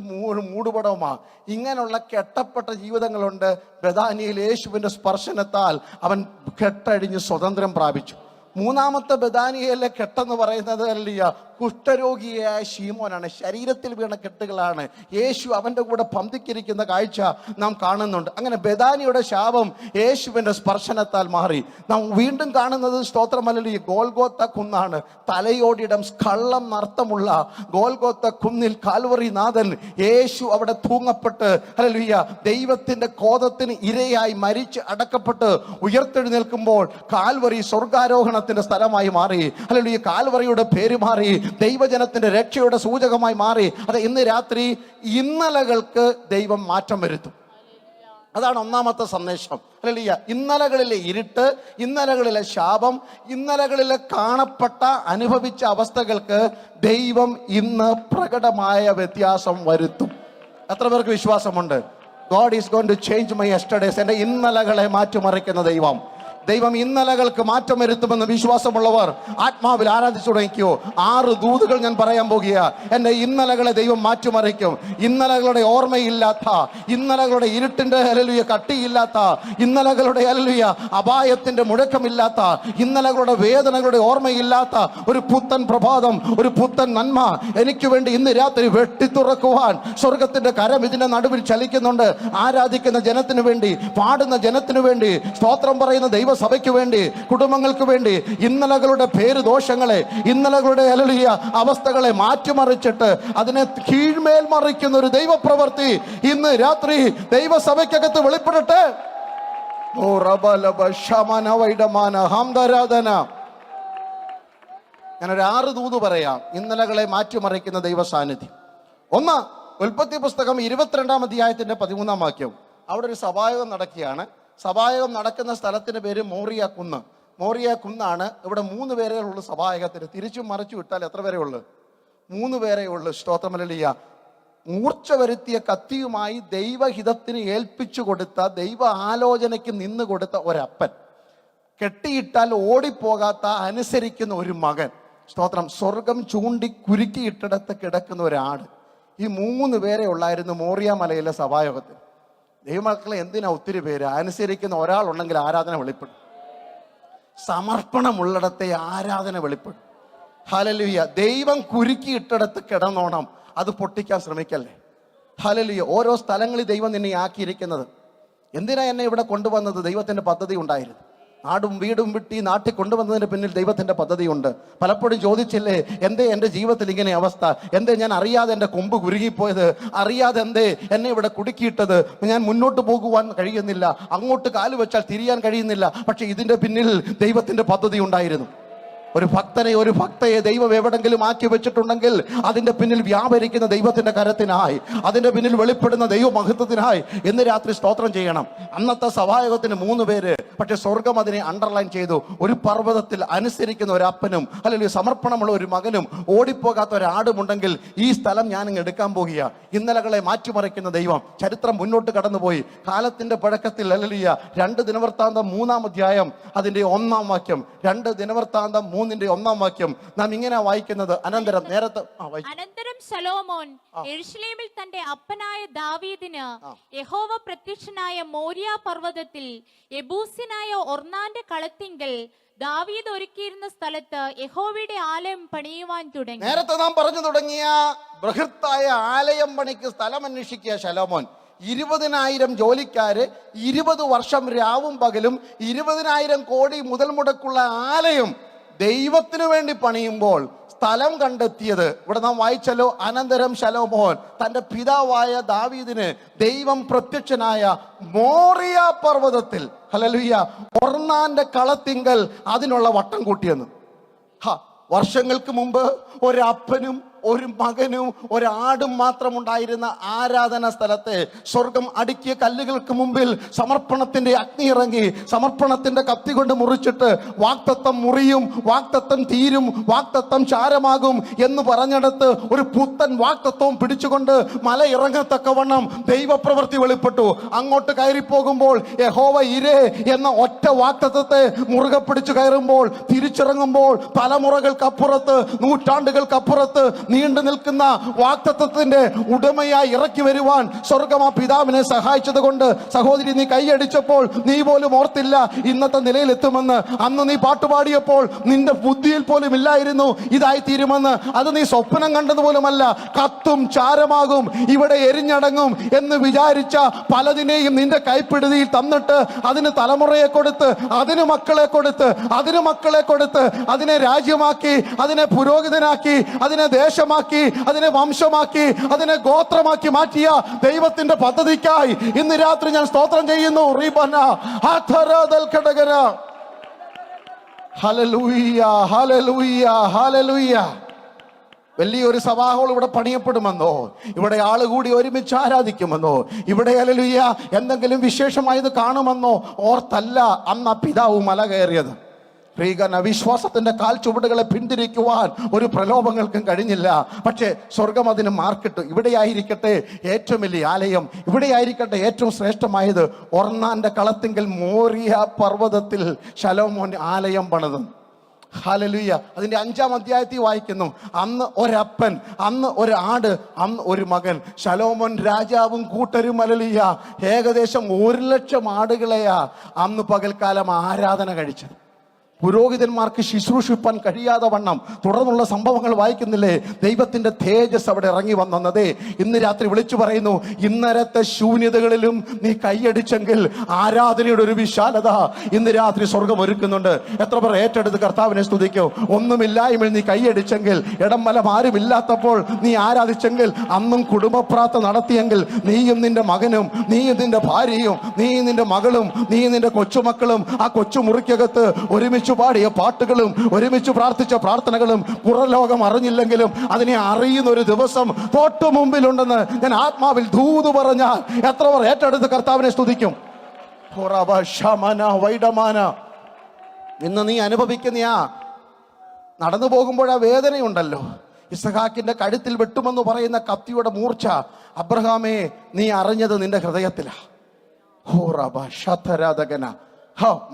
മൂടുപടവുമാ. ഇങ്ങനെയുള്ള കെട്ടപ്പെട്ട ജീവിതങ്ങളുണ്ട്. ബെഥാനിയയിൽ യേശുവിൻ്റെ സ്പർശനത്താൽ അവൻ കെട്ടഴിഞ്ഞ് സ്വതന്ത്രം പ്രാപിച്ചു. മൂന്നാമത്തെ ബെഥാനിയയിലെ കെട്ടെന്ന് പറയുന്നത് അല്ലയ്യ, കുഷ്ഠരോഗിയായ ശീമോനാണ്. ശരീരത്തിൽ വീണ കെട്ടുകളാണ്. യേശു അവൻ്റെ കൂടെ പന്തിക്കിരിക്കുന്ന കാഴ്ച നാം കാണുന്നുണ്ട്. അങ്ങനെ ബെഥാനിയുടെ ശാപം യേശുവിൻ്റെ സ്പർശനത്താൽ മാറി. നാം വീണ്ടും കാണുന്നത്, സ്തോത്രമല്ലി, ഗോൽഗോത്ത കുന്നാണ്. തലയോടിടം കള്ളം നർത്തമുള്ള ഗോൽഗോത്ത കുന്നിൽ കാൽവറി നാഥൻ യേശു അവിടെ തൂങ്ങപ്പെട്ട്, ഹല്ലേലൂയ, ദൈവത്തിൻ്റെ കോപത്തിന് ഇരയായി മരിച്ച് അടക്കപ്പെട്ട് ഉയർത്തെഴുന്നേൽക്കുമ്പോൾ കാൽവറി സ്വർഗാരോഹണത്തിന്റെ സ്ഥലമായി മാറി. ഹല്ലേലൂയ, കാൽവറിയുടെ പേര് മാറി, ദൈവജനത്തിന്റെ രക്ഷയുടെ സൂചകമായി മാറി. അത് ഇന്ന് രാത്രി ഇന്നലകൾക്ക് ദൈവം മാറ്റം വരുത്തും. അതാണ് ഒന്നാമത്തെ സന്ദേശം. ഹല്ലേലൂയ. ഇന്നലകളിലെ ഇരുട്ട്, ഇന്നലകളിലെ ശാപം, ഇന്നലകളിലെ കാണപ്പെട്ട അനുഭവിച്ച അവസ്ഥകൾക്ക് ദൈവം ഇന്ന് പ്രകടമായ വ്യത്യാസം വരുത്തും. എത്ര പേർക്ക് വിശ്വാസമുണ്ട്? God is going to change my yesterdays. എൻ്റെ ഇന്നലകളെ മാറ്റിമറിക്കുന്ന ദൈവം ഇന്നലകൾക്ക് മാറ്റം വരുത്തുമെന്ന് വിശ്വാസമുള്ളവർ ആത്മാവിൽ ആരാധിച്ചു തുടങ്ങിക്കോ. 6 ദൂതുകൾ ഞാൻ പറയാൻ പോകുക. എൻ്റെ ഇന്നലകളെ ദൈവം മാറ്റിമറിക്കും. ഇന്നലകളുടെ ഓർമ്മയില്ലാത്ത, ഇന്നലകളുടെ ഇരുട്ടിൻ്റെ ഹല്ലേലൂയ കട്ടിയില്ലാത്ത, ഇന്നലകളുടെ ഹല്ലേലൂയ അപായത്തിൻ്റെ മുഴക്കമില്ലാത്ത, ഇന്നലകളുടെ വേദനകളുടെ ഓർമ്മയില്ലാത്ത ഒരു പുത്തൻ പ്രഭാതം, ഒരു പുത്തൻ നന്മ എനിക്ക് വേണ്ടി ഇന്ന് രാത്രി വെട്ടിത്തുറക്കുവാൻ സ്വർഗത്തിൻ്റെ കരം ഇതിൻ്റെ നടുവിൽ ചലിക്കുന്നുണ്ട്. ആരാധിക്കുന്ന ജനത്തിനു വേണ്ടി, പാടുന്ന ജനത്തിനു വേണ്ടി, സ്തോത്രം പറയുന്ന ദൈവസഭയ്ക്ക് വേണ്ടി, കുടുംബങ്ങൾക്ക് വേണ്ടി ഇന്നലകളുടെ പേര് ദോഷങ്ങളെ, ഇന്നലകളുടെ ഹല്ലേലൂയ അവസ്ഥകളെ മാറ്റിമറിച്ചിട്ട് അതിനെ കീഴ്മേൽ മറിക്കുന്ന ഒരു ദൈവപ്രവൃത്തി ഇന്ന് രാത്രി ദൈവസഭയ്ക്കകത്ത് വെളിപ്പെടട്ടെ. ഓ റബലബ ശമന വൈഡമാന ഹംദരാധന. ഞാനൊരു 6 ദൂത് പറയാം, ഇന്നലകളെ മാറ്റിമറിക്കുന്ന ദൈവ സാന്നിധ്യം. ഒന്ന്, ഉൽപ്പത്തി പുസ്തകം 22-ാം അധ്യായത്തിന്റെ 13-ാം വാക്യം. അവിടെ ഒരു സഭായോഗം നടക്കുകയാണ്. സഭായോഗം നടക്കുന്ന സ്ഥലത്തിന് പേര് മോറിയ കുന്ന്. മോറിയ കുന്നാണ്. ഇവിടെ 3 പേരേ ഉള്ളൂ സഭായോഗത്തിന്. തിരിച്ചും മറിച്ചു വിട്ടാൽ എത്ര പേരേ ഉള്ളു? 3 പേരേ ഉള്ളു. സ്തോത്രമല്ലിയ. മൂർച്ച വരുത്തിയ കത്തിയുമായി ദൈവഹിതത്തിന് ഏൽപ്പിച്ചു കൊടുത്ത, ദൈവ ആലോചനയ്ക്ക് നിന്ന് കൊടുത്ത ഒരപ്പൻ, കെട്ടിയിട്ടാൽ ഓടിപ്പോകാത്ത, അനുസരിക്കുന്ന ഒരു മകൻ, സ്തോത്രം, സ്വർഗം ചൂണ്ടി കുരുക്കിയിട്ടിടത്ത് കിടക്കുന്ന ഒരാട്. ഈ 3 പേരെ ഉള്ളായിരുന്നു മോറിയ മലയിലെ സഭായോഗത്തിൽ. ദൈവമക്കളെ, എന്തിനാ ഒത്തിരി പേര്? അനുസരിക്കുന്ന ഒരാളുണ്ടെങ്കിൽ ആരാധന വെളിപ്പെടും. സമർപ്പണമുള്ളിടത്തെ ആരാധന വെളിപ്പെടും. ഹല്ലേലൂയ. ദൈവം കുരുക്കിയിട്ടിടത്ത് കിടന്നോണം, അത് പൊട്ടിക്കാൻ ശ്രമിക്കല്ലേ. ഹല്ലേലൂയ. ഓരോ സ്ഥലങ്ങളിൽ ദൈവം നിന്നെ ആക്കിയിരിക്കുന്നത്. എന്തിനാ എന്നെ ഇവിടെ കൊണ്ടുവന്നത്? ദൈവത്തിൻ്റെ പദ്ധതി ഉണ്ടായിരുന്നു. നാടും വീടും വിട്ടി നാട്ടിൽ കൊണ്ടുവന്നതിന് പിന്നിൽ ദൈവത്തിൻ്റെ പദ്ധതിയുണ്ട്. പലപ്പോഴും ചോദിച്ചില്ലേ, എന്തേ എൻ്റെ ജീവിതത്തിൽ ഇങ്ങനെ അവസ്ഥ? എന്തേ ഞാൻ അറിയാതെ എൻ്റെ കൊമ്പ് കുരുകിപ്പോയത്? അറിയാതെ എന്തേ എന്നെ ഇവിടെ കുടുക്കിയിട്ടത്? ഞാൻ മുന്നോട്ട് പോകുവാൻ കഴിയുന്നില്ല, അങ്ങോട്ട് കാല് വെച്ചാൽ തിരിയാൻ കഴിയുന്നില്ല. പക്ഷെ ഇതിൻ്റെ പിന്നിൽ ദൈവത്തിൻ്റെ പദ്ധതി ഉണ്ടായിരുന്നു. ഒരു ഭക്തനെ, ഒരു ഭക്തയെ ദൈവം എവിടെങ്കിലും ആക്കി വെച്ചിട്ടുണ്ടെങ്കിൽ അതിന്റെ പിന്നിൽ വ്യാപരിക്കുന്ന ദൈവത്തിന്റെ കരത്തിനായി, അതിന്റെ പിന്നിൽ വെളിപ്പെടുന്ന ദൈവമഹത്വത്തിനായി ഇന്ന് രാത്രി സ്തോത്രം ചെയ്യണം. അന്നത്തെ സഭായോഗത്തിന് 3 പേര്, പക്ഷെ സ്വർഗം അതിനെ അണ്ടർലൈൻ ചെയ്തു. ഒരു പർവ്വതത്തിൽ അനുസരിക്കുന്ന ഒരു അപ്പനും അല്ലെങ്കിൽ സമർപ്പണമുള്ള ഒരു മകനും ഓടിപ്പോകാത്ത ഒരാടുമുണ്ടെങ്കിൽ ഈ സ്ഥലം ഞാനിങ്ങ് എടുക്കാൻ പോകുക. ഇന്നലകളെ മാറ്റിമറിക്കുന്ന ദൈവം. ചരിത്രം മുന്നോട്ട് കടന്നുപോയി. കാലത്തിന്റെ പഴക്കത്തിൽ ഹല്ലേലൂയ 2 ദിനവൃത്താന്തം 3-ാം അധ്യായം അതിന്റെ 1-ാം വാക്യം, 2 ദിനവൃത്താന്തം 3-ന്റെ 1-ാം വാക്യം നാം ഇങ്ങനെ വായിക്കുന്നത്. അനന്തരം അനന്തരം ശലോമോൻ യെരൂശലേമിൽ തന്റെ അപ്പനായ ദാവീദിന് യഹോവ പ്രത്യക്ഷനായ മോരിയ പർവ്വതത്തിൽ യെബൂസ്യനായ ഒർന്നാന്റെ കളത്തിങ്കൽ ദാവീദ് ഒരുക്കിയിരുന്ന സ്ഥലത്ത് യഹോവയുടെ ആലയം പണിയുവാൻ തുടങ്ങി. നേരത്തെ നാം പറഞ്ഞു തുടങ്ങിയ ബൃഹത്തായ ആലയം പണിക്ക് സ്ഥലം അന്വേഷിക്കുക ശലോമോൻ. 20,000 ജോലിക്കാര്, 20 വർഷം രാവും പകലും 20,000 കോടി മുതൽ മുടക്കുള്ള ആലയം ദൈവത്തിനു വേണ്ടി പണിയുമ്പോൾ സ്ഥലം കണ്ടെത്തിയത് ഇവിടെ നാം വായിച്ചല്ലോ. അനന്തരം ശലോമോൻ തന്റെ പിതാവായ ദാവീദിന് ദൈവം പ്രത്യക്ഷനായ മോറിയ പർവ്വതത്തിൽ ഹല്ലേലൂയ ഒർന്നാന്റെ കളത്തിങ്കൽ അതിനുള്ള വട്ടം കൂട്ടിയെന്ന്. വർഷങ്ങൾക്ക് മുമ്പ് ഒരപ്പനും ഒരു മകനും ഒരാടും മാത്രം ഉണ്ടായിരുന്ന ആരാധന സ്ഥലത്തെ സ്വർഗം അടുക്കിയ കല്ലുകൾക്ക് മുമ്പിൽ സമർപ്പണത്തിന്റെ അഗ്നി ഇറങ്ങി, സമർപ്പണത്തിന്റെ കത്തി കൊണ്ട് മുറിച്ചിട്ട് വാക്തത്വം മുറിയും, വാക്തത്വം തീരും, വാക്തത്വം ചാരമാകും എന്ന് പറഞ്ഞെടുത്ത് ഒരു പുത്തൻ വാക്തത്വം പിടിച്ചുകൊണ്ട് മല ഇറങ്ങത്തക്കവണ്ണം ദൈവപ്രവൃത്തി വെളിപ്പെട്ടു. അങ്ങോട്ട് കയറി പോകുമ്പോൾ യഹോവ ഇരേ എന്ന ഒറ്റ വാക്തത്വത്തെ മുറുകെ പിടിച്ചു കയറുമ്പോൾ, തിരിച്ചിറങ്ങുമ്പോൾ തലമുറകൾക്കപ്പുറത്ത്, നൂറ്റാണ്ടുകൾക്കപ്പുറത്ത് നീണ്ടു നിൽക്കുന്ന വാക്തത്വത്തിന്റെ ഉടമയായി ഇറക്കി വരുവാൻ സ്വർഗം ആ പിതാവിനെ സഹായിച്ചത് കൊണ്ട് സഹോദരി, നീ കൈയടിച്ചപ്പോൾ നീ പോലും ഓർത്തില്ല ഇന്നത്തെ നിലയിലെത്തുമെന്ന്. അന്ന് നീ പാട്ടുപാടിയപ്പോൾ നിന്റെ ബുദ്ധിയിൽ പോലും ഇല്ലായിരുന്നു ഇതായി തീരുമെന്ന്. അത് നീ സ്വപ്നം കണ്ടതുപോലുമല്ല. കത്തും ചാരമാകും, ഇവിടെ എരിഞ്ഞടങ്ങും എന്ന് വിചാരിച്ച പലതിനെയും നിന്റെ കൈപ്പിടുതിയിൽ തന്നിട്ട് അതിന് തലമുറയെ കൊടുത്ത്, അതിന് മക്കളെ കൊടുത്ത്, അതിന് മക്കളെ കൊടുത്ത്, അതിനെ രാജ്യമാക്കി, അതിനെ പുരോഹിതനാക്കി, അതിനെ ദേശമാക്കി, അതിനെ വംശമാക്കി, അതിനെ ഗോത്രമാക്കി മാറ്റിയ ദൈവത്തിന്റെ പദ്ധതിക്കായി ഇന്ന് രാത്രി ഞാൻ സ്തോത്രം ചെയ്യുന്നു. Hallelujah, hallelujah, hallelujah. വലിയൊരു സഭാഹോൾ ഇവിടെ പണിയപ്പെടുമെന്നോ, ഇവിടെ ആളുകൂടി ഒരുമിച്ച് ആരാധിക്കുമെന്നോ, ഇവിടെ ഹല്ലേലൂയ എന്തെങ്കിലും വിശേഷമായത് കാണുമെന്നോ ഓർത്തല്ല അന്ന് ആ പിതാവ് മല കയറിയത്. വിശ്വാസത്തിന്റെ കാൽ ചുവടുകളെ പിന്തിരിക്കുവാൻ ഒരു പ്രലോഭങ്ങൾക്കും കഴിഞ്ഞില്ല. പക്ഷേ സ്വർഗം അതിന് മാർക്കിട്ടു. ഇവിടെയായിരിക്കട്ടെ ഏറ്റവും വലിയ ആലയം, ഇവിടെയായിരിക്കട്ടെ ഏറ്റവും ശ്രേഷ്ഠമായത്. ഒർന്നാന്റെ കളത്തിങ്കൽ മോറിയ പർവ്വതത്തിൽ ശലോമോൻ ആലയം പണിതു. ഹല്ലേലൂയ. അതിന്റെ 5-ാം അധ്യായത്തിൽ വായിക്കുന്നു, അന്ന് ഒരപ്പൻ, അന്ന് ഒരാട്, അന്ന് ഒരു മകൻ. ശലോമോൻ രാജാവും കൂട്ടരും ഹല്ലേലൂയ ഏകദേശം 1,00,000 ആടുകളെയാ അന്ന് പകൽക്കാലം ആരാധന കഴിച്ചത്. പുരോഹിതന്മാർക്ക് ശുശ്രൂഷിപ്പാൻ കഴിയാതെ വണ്ണം തുടർന്നുള്ള സംഭവങ്ങൾ വായിക്കുന്നില്ലേ? ദൈവത്തിന്റെ തേജസ് അവിടെ ഇറങ്ങി വന്നതേ. ഇന്ന് രാത്രി വിളിച്ചു പറയുന്നു, ഇന്നരത്തെ ശൂന്യതകളിലും നീ കൈയടിച്ചെങ്കിൽ ആരാധനയുടെ ഒരു വിശാലത ഇന്ന് രാത്രി സ്വർഗം ഒരുക്കുന്നുണ്ട്. എത്ര പേർ ഏറ്റെടുത്ത് കർത്താവിനെ സ്തുതിക്കും? ഒന്നുമില്ലായ്മയിൽ നീ കൈയടിച്ചെങ്കിൽ, ഇടം വലം ആരുമില്ലാത്തപ്പോൾ നീ ആരാധിച്ചെങ്കിൽ, അന്നും കുടുംബ പ്രാർത്ഥന നടത്തിയെങ്കിൽ, നീയും നിന്റെ മകനും, നീയും നിന്റെ ഭാര്യയും, നീയും നിന്റെ മകളും, നീയും നിന്റെ കൊച്ചുമക്കളും ആ കൊച്ചു മുറിക്കകത്ത് ഒരുമിച്ച് പാടിയ പാട്ടുകളും ഒരുമിച്ച് പ്രാർത്ഥിച്ച പ്രാർത്ഥനകളും പുറലോകം അറിഞ്ഞില്ലെങ്കിലും അതിനെ അറിയുന്ന ഒരു ദിവസം തൊട്ടു മുമ്പിലുണ്ടെന്ന് ഞാൻ ആത്മാവിൽ ദൂത് പറഞ്ഞാൽ എത്ര പേർ ഏറ്റെടുത്ത് കർത്താവിനെ സ്തുതിക്കും? ഇന്ന് നീ അനുഭവിക്കുന്ന നടന്നു പോകുമ്പോഴാ വേദനയുണ്ടല്ലോ. ഇസഹാക്കിന്റെ കഴുത്തിൽ വെട്ടുമെന്ന് പറയുന്ന കത്തിയുടെ മൂർച്ച അബ്രഹാമേ നീ അറിഞ്ഞത് നിന്റെ ഹൃദയത്തിലാ.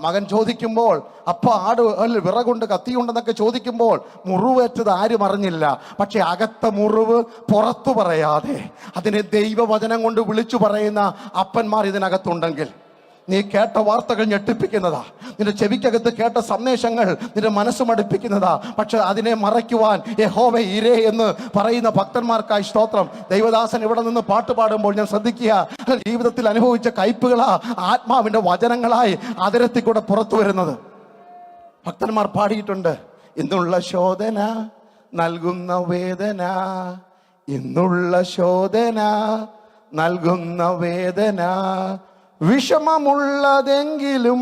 മകൻ ചോദിക്കുമ്പോൾ, അപ്പ ആട് വിറകുണ്ട്, കത്തിയുണ്ടെന്നൊക്കെ ചോദിക്കുമ്പോൾ മുറിവേറ്റത് ആരും അറിഞ്ഞില്ല. പക്ഷെ അകത്ത മുറിവ് പുറത്തു പറയാതെ അതിനെ ദൈവവചനം കൊണ്ട് വിളിച്ചു പറയുന്ന അപ്പന്മാർ ഇതിനകത്തുണ്ടെങ്കിൽ നീ കേട്ട വാർത്തകൾ ഞെട്ടിപ്പിക്കുന്നതാ. നിന്റെ ചെവിക്കകത്ത് കേട്ട സന്ദേശങ്ങൾ നിന്റെ മനസ്സ് മടുപ്പിക്കുന്നതാ. പക്ഷെ അതിനെ മറയ്ക്കുവാൻ യഹോവ ഇരേ എന്ന് പറയുന്ന ഭക്തന്മാർക്കായി സ്തോത്രം. ദൈവദാസൻ ഇവിടെ നിന്ന് പാട്ട് പാടുമ്പോൾ ഞാൻ ശ്രദ്ധിക്കുക, ജീവിതത്തിൽ അനുഭവിച്ച കയ്പുകളാ ആത്മാവിന്റെ വചനങ്ങളായി അതിരത്തിൽ കൂടെ പുറത്തു വരുന്നത്. ഭക്തന്മാർ പാടിയിട്ടുണ്ട്, ഇന്നുള്ള ശോധന നൽകുന്ന വേദന, ഇന്നുള്ള ശോധന നൽകുന്ന വേദന, വിഷമമുള്ളതെങ്കിലും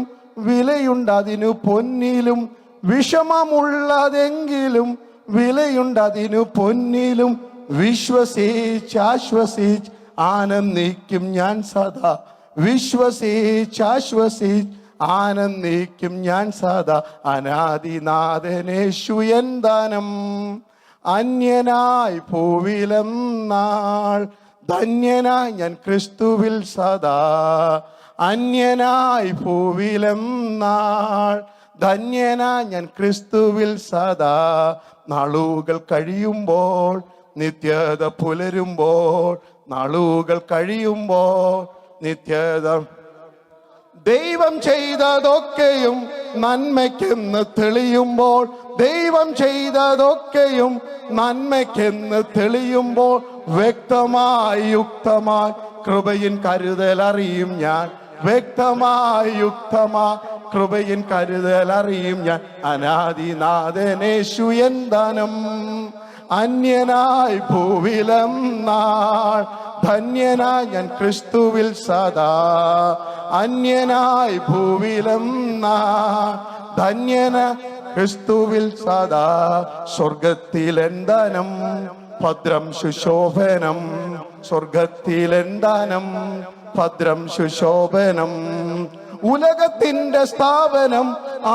വിലയുണ്ടതിനു പൊന്നിലും വിഷമമുള്ളതെങ്കിലും വിലയുണ്ടതിനു പൊന്നിലും വിശ്വസിച്ചാശ്വസിച്ച് ആനന്ദിക്കും ഞാൻ സദാ. വിശ്വസിച്ചാശ്വസിച്ച് ആനന്ദിക്കും ഞാൻ സദാ. അനാദിനാഥനേശു എൻ ദാനം, അന്യനായി ഭൂവിലം നാൾ. ധന്യനായി ഞാൻ ക്രിസ്തുവിൽ സദാ, അന്യനായി ഭൂവിലം നാൾ. ധന്യനായി ഞാൻ ക്രിസ്തുവിൽ സദാ. നാളുകൾ കഴിയുമ്പോൾ നിത്യത പുലരുമ്പോൾ, നാളുകൾ കഴിയുമ്പോൾ നിത്യത. ദൈവം ചെയ്തതൊക്കെയും നന്മയ്ക്കെന്ന് തെളിയുമ്പോൾ, ദൈവം ചെയ്തതൊക്കെയും നന്മയ്ക്കെന്ന് തെളിയുമ്പോൾ, വ്യക്തമായി യുക്തമായി കൃപയിൻ കരുതൽ അറിയും ഞാൻ. വ്യക്തമായി യുക്തമായി കൃപയിൻ കരുതൽ അറിയും ഞാൻ. അനാദിനാഥനേശു എൻ ദാനം, അന്യനായി ഭൂവിലം നാൾ. ധന്യനായി ഞാൻ ക്രിസ്തുവിൽ സദാ, അന്യനായി ഭൂവിലം നാൾ. ധന്യനായി ക്രിസ്തുവിൽ സദാ. സ്വർഗത്തിലെന്താനം ഭദ്രം സുശോഭനം, സ്വർഗത്തിലെന്താനം ഭദ്രം സുശോഭനം. ഉലകത്തിന്റെ സ്ഥാപനം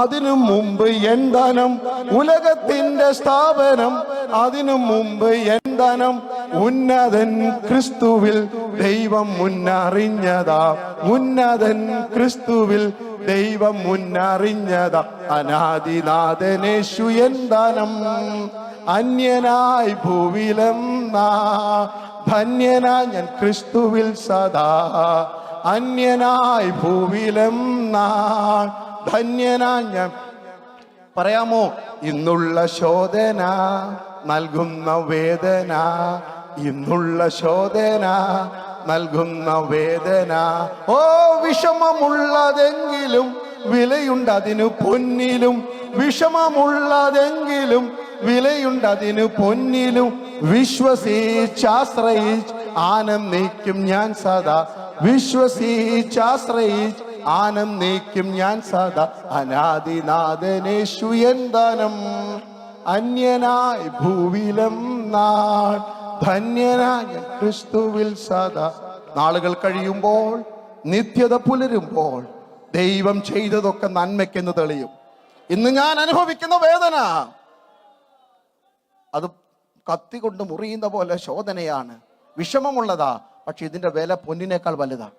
അതിനു മുമ്പ് എന്താനം, ഉലകത്തിന്റെ സ്ഥാപനം അതിനു മുമ്പ് എന്താനം. ഉന്നതൻ ക്രിസ്തുവിൽ ദൈവം മുന്നറിഞ്ഞതാ, ഉന്നതൻ ക്രിസ്തുവിൽ ദൈവം മുന്നറിഞ്ഞതാ. അനാദിനാഥനേശു എൻ ദാനം, അന്യനായി ഭൂവിലം നാൾ. ധന്യനായി ഞാൻ ക്രിസ്തുവിൽ സദാ, അന്യനായി ഭൂവിലം നാൾ. ധന്യനായി ഞാൻ. പറയാമോ? ഇന്നുള്ള ശോധന നൽകുന്ന വേദന, ഇന്നുള്ള ശോധന നൽകുന്ന വേദന. ഓ വിഷമമുള്ളതെങ്കിലും വിലയുണ്ടതിനു പൊന്നിലും, വിഷമമുള്ളതെങ്കിലും വിലയുണ്ടതിനു പൊന്നിലും. വിശ്വസിച്ചാശ്രയിച്ച് ആനന്ദിക്കും ഞാൻ സദാ, വിശ്വസിച്ചാശ്രയിച്ച് ആനന്ദിക്കും ഞാൻ സദാ. അനാദിനാഥനേശു എൻ ദാനം, അന്യനായി ഭൂവിലം നാൾ. ധന്യനായ ക്രിസ്തുവിൽ സദാ. നാളുകൾ കഴിയുമ്പോൾ നിത്യത പുലരുമ്പോൾ ദൈവം ചെയ്തതൊക്കെ നന്മയ്ക്കെന്ന് തെളിയും. ഇന്ന് ഞാൻ അനുഭവിക്കുന്ന വേദന അത് കത്തി കൊണ്ട് മുറിയുന്ന പോലെ ശോധനയാണ്, വിഷമമുള്ളതാ. പക്ഷെ ഇതിന്റെ വില പൊന്നിനേക്കാൾ വലുതാ.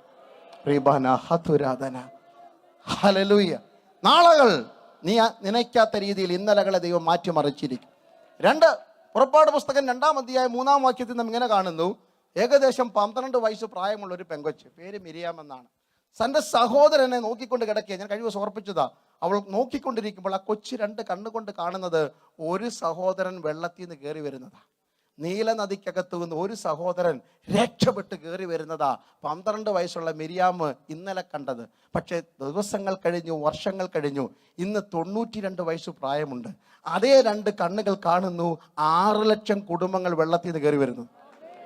ഹല്ലേലൂയ. നാളുകൾ നീ നനയ്ക്കാത്ത രീതിയിൽ ഇന്നലകളെ ദൈവം മാറ്റിമറിച്ചിരിക്കും. 2 പുറപ്പാട് പുസ്തകം 2-ാം അധ്യായം 3-ാം വാക്യത്തിൽ നാം ഇങ്ങനെ കാണുന്നു. ഏകദേശം 12 വയസ്സ് പ്രായമുള്ള ഒരു പെങ്കൊച്ച്, പേര് മിരിയാം എന്നാണ്, തൻ്റെ സഹോദരനെ നോക്കിക്കൊണ്ട് കിടക്കുക. ഞാൻ കഴിവ് സമർപ്പിച്ചതാ. അവൾ നോക്കിക്കൊണ്ടിരിക്കുമ്പോൾ ആ കൊച്ചു 2 കണ്ണുകൊണ്ട് കാണുന്നത് ഒരു സഹോദരൻ വെള്ളത്തിൽ നിന്ന് കയറി വരുന്നതാ. നീല നദിക്കകത്തു നിന്ന് ഒരു സഹോദരൻ രക്ഷപ്പെട്ട് കയറി വരുന്നതാ 12 വയസ്സുള്ള മിരിയാം ഇന്നലെ കണ്ടത്. പക്ഷേ ദിവസങ്ങൾ കഴിഞ്ഞു, വർഷങ്ങൾ കഴിഞ്ഞു. ഇന്ന് 92 വയസ്സ് പ്രായമുണ്ട്. അതേ 2 കണ്ണുകൾ കാണുന്നു 6 ലക്ഷം കുടുംബങ്ങൾ വെള്ളത്തിൽ നിന്ന് കയറി വരുന്നു.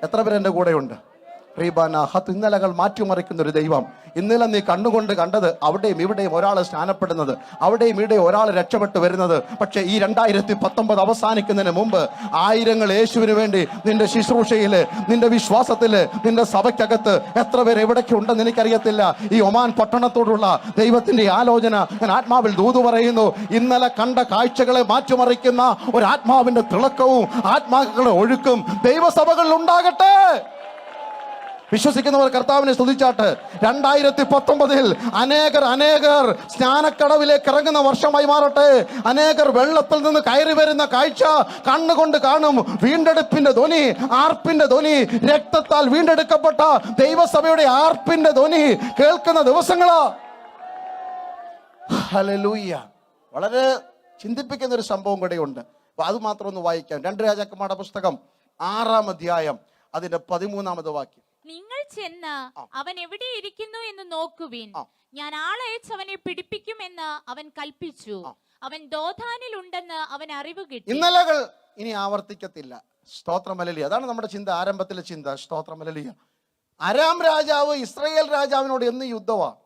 എത്ര പേര് എൻ്റെ കൂടെയുണ്ട്? ഇന്നലകൾ മാറ്റിമറിക്കുന്ന ഒരു ദൈവം. ഇന്നലെ നീ കണ്ണുകൊണ്ട് കണ്ടത് അവിടെയും ഇവിടെയും ഒരാൾ സ്നാനപ്പെടുന്നത്, അവിടെയും ഇവിടെയും ഒരാൾ രക്ഷപ്പെട്ടു വരുന്നത്. പക്ഷേ ഈ 2019 അവസാനിക്കുന്നതിന് മുമ്പ് ആയിരങ്ങൾ യേശുവിന് വേണ്ടി നിന്റെ ശുശ്രൂഷയില്, നിന്റെ വിശ്വാസത്തില്, നിന്റെ സഭയ്ക്കകത്ത് എത്ര പേര് എവിടേക്ക് ഉണ്ടെന്ന് എനിക്കറിയത്തില്ല. ഈ ഒമാൻ പട്ടണത്തോടുള്ള ദൈവത്തിന്റെ ആലോചന ഞാൻ ആത്മാവിൽ ദൂത് പറയുന്നു. ഇന്നലെ കണ്ട കാഴ്ചകളെ മാറ്റിമറിക്കുന്ന ഒരു ആത്മാവിന്റെ തിളക്കവും ആത്മാക്കളുടെ ഒഴുക്കും ദൈവസഭകളിൽ ഉണ്ടാകട്ടെ. വിശ്വസിക്കുന്നവർ കർത്താവിനെ സ്തുതിച്ചാട്ട്. 2019 അനേകർ സ്നാനക്കടവിലേക്ക് ഇറങ്ങുന്ന വർഷമായി മാറട്ടെ. അനേകർ വെള്ളത്തിൽ നിന്ന് കയറി വരുന്ന കാഴ്ച കണ്ണുകൊണ്ട് കാണും. വീണ്ടെടുപ്പിന്റെ ധ്വനി, ആർപ്പിന്റെ ധ്വനി, രക്തത്താൽ വീണ്ടെടുക്കപ്പെട്ട ദൈവസഭയുടെ ആർപ്പിന്റെ ധ്വനി കേൾക്കുന്ന ദിവസങ്ങളാ. ഹല്ലേലൂയ. വളരെ ചിന്തിപ്പിക്കുന്ന ഒരു സംഭവം കൂടെയുണ്ട്. അപ്പൊ അത് മാത്രം ഒന്ന് വായിക്കാം. 2 രാജാക്കന്മാരുടെ പുസ്തകം 6-ാം അധ്യായം അതിന്റെ 13-ാമത് വാക്യം. നിങ്ങൾ ചെന്ന് അവൻ എവിടെ ഇരിക്കുന്നു എന്ന് നോക്കുവിൻ, ഞാൻ ആളയച്ച് അവനെ പിടിപ്പിക്കുമെന്ന് അവൻ കൽപ്പിച്ചു. അവൻ ദോഥാനിൽ ഉണ്ടെന്ന് അവൻ അറിവ് കിട്ടി. ഇന്നലകൾ ഇനി ആവർത്തിക്കത്തില്ല. സ്തോത്രം ഹല്ലേലൂയ. അതാണ് നമ്മുടെ ചിന്ത, ആരംഭത്തിലെ ചിന്ത. സ്തോത്രം ഹല്ലേലൂയ. അരാം രാജാവ് ഇസ്രായേൽ രാജാവിനോട് എന്ന് യുദ്ധമാണ്.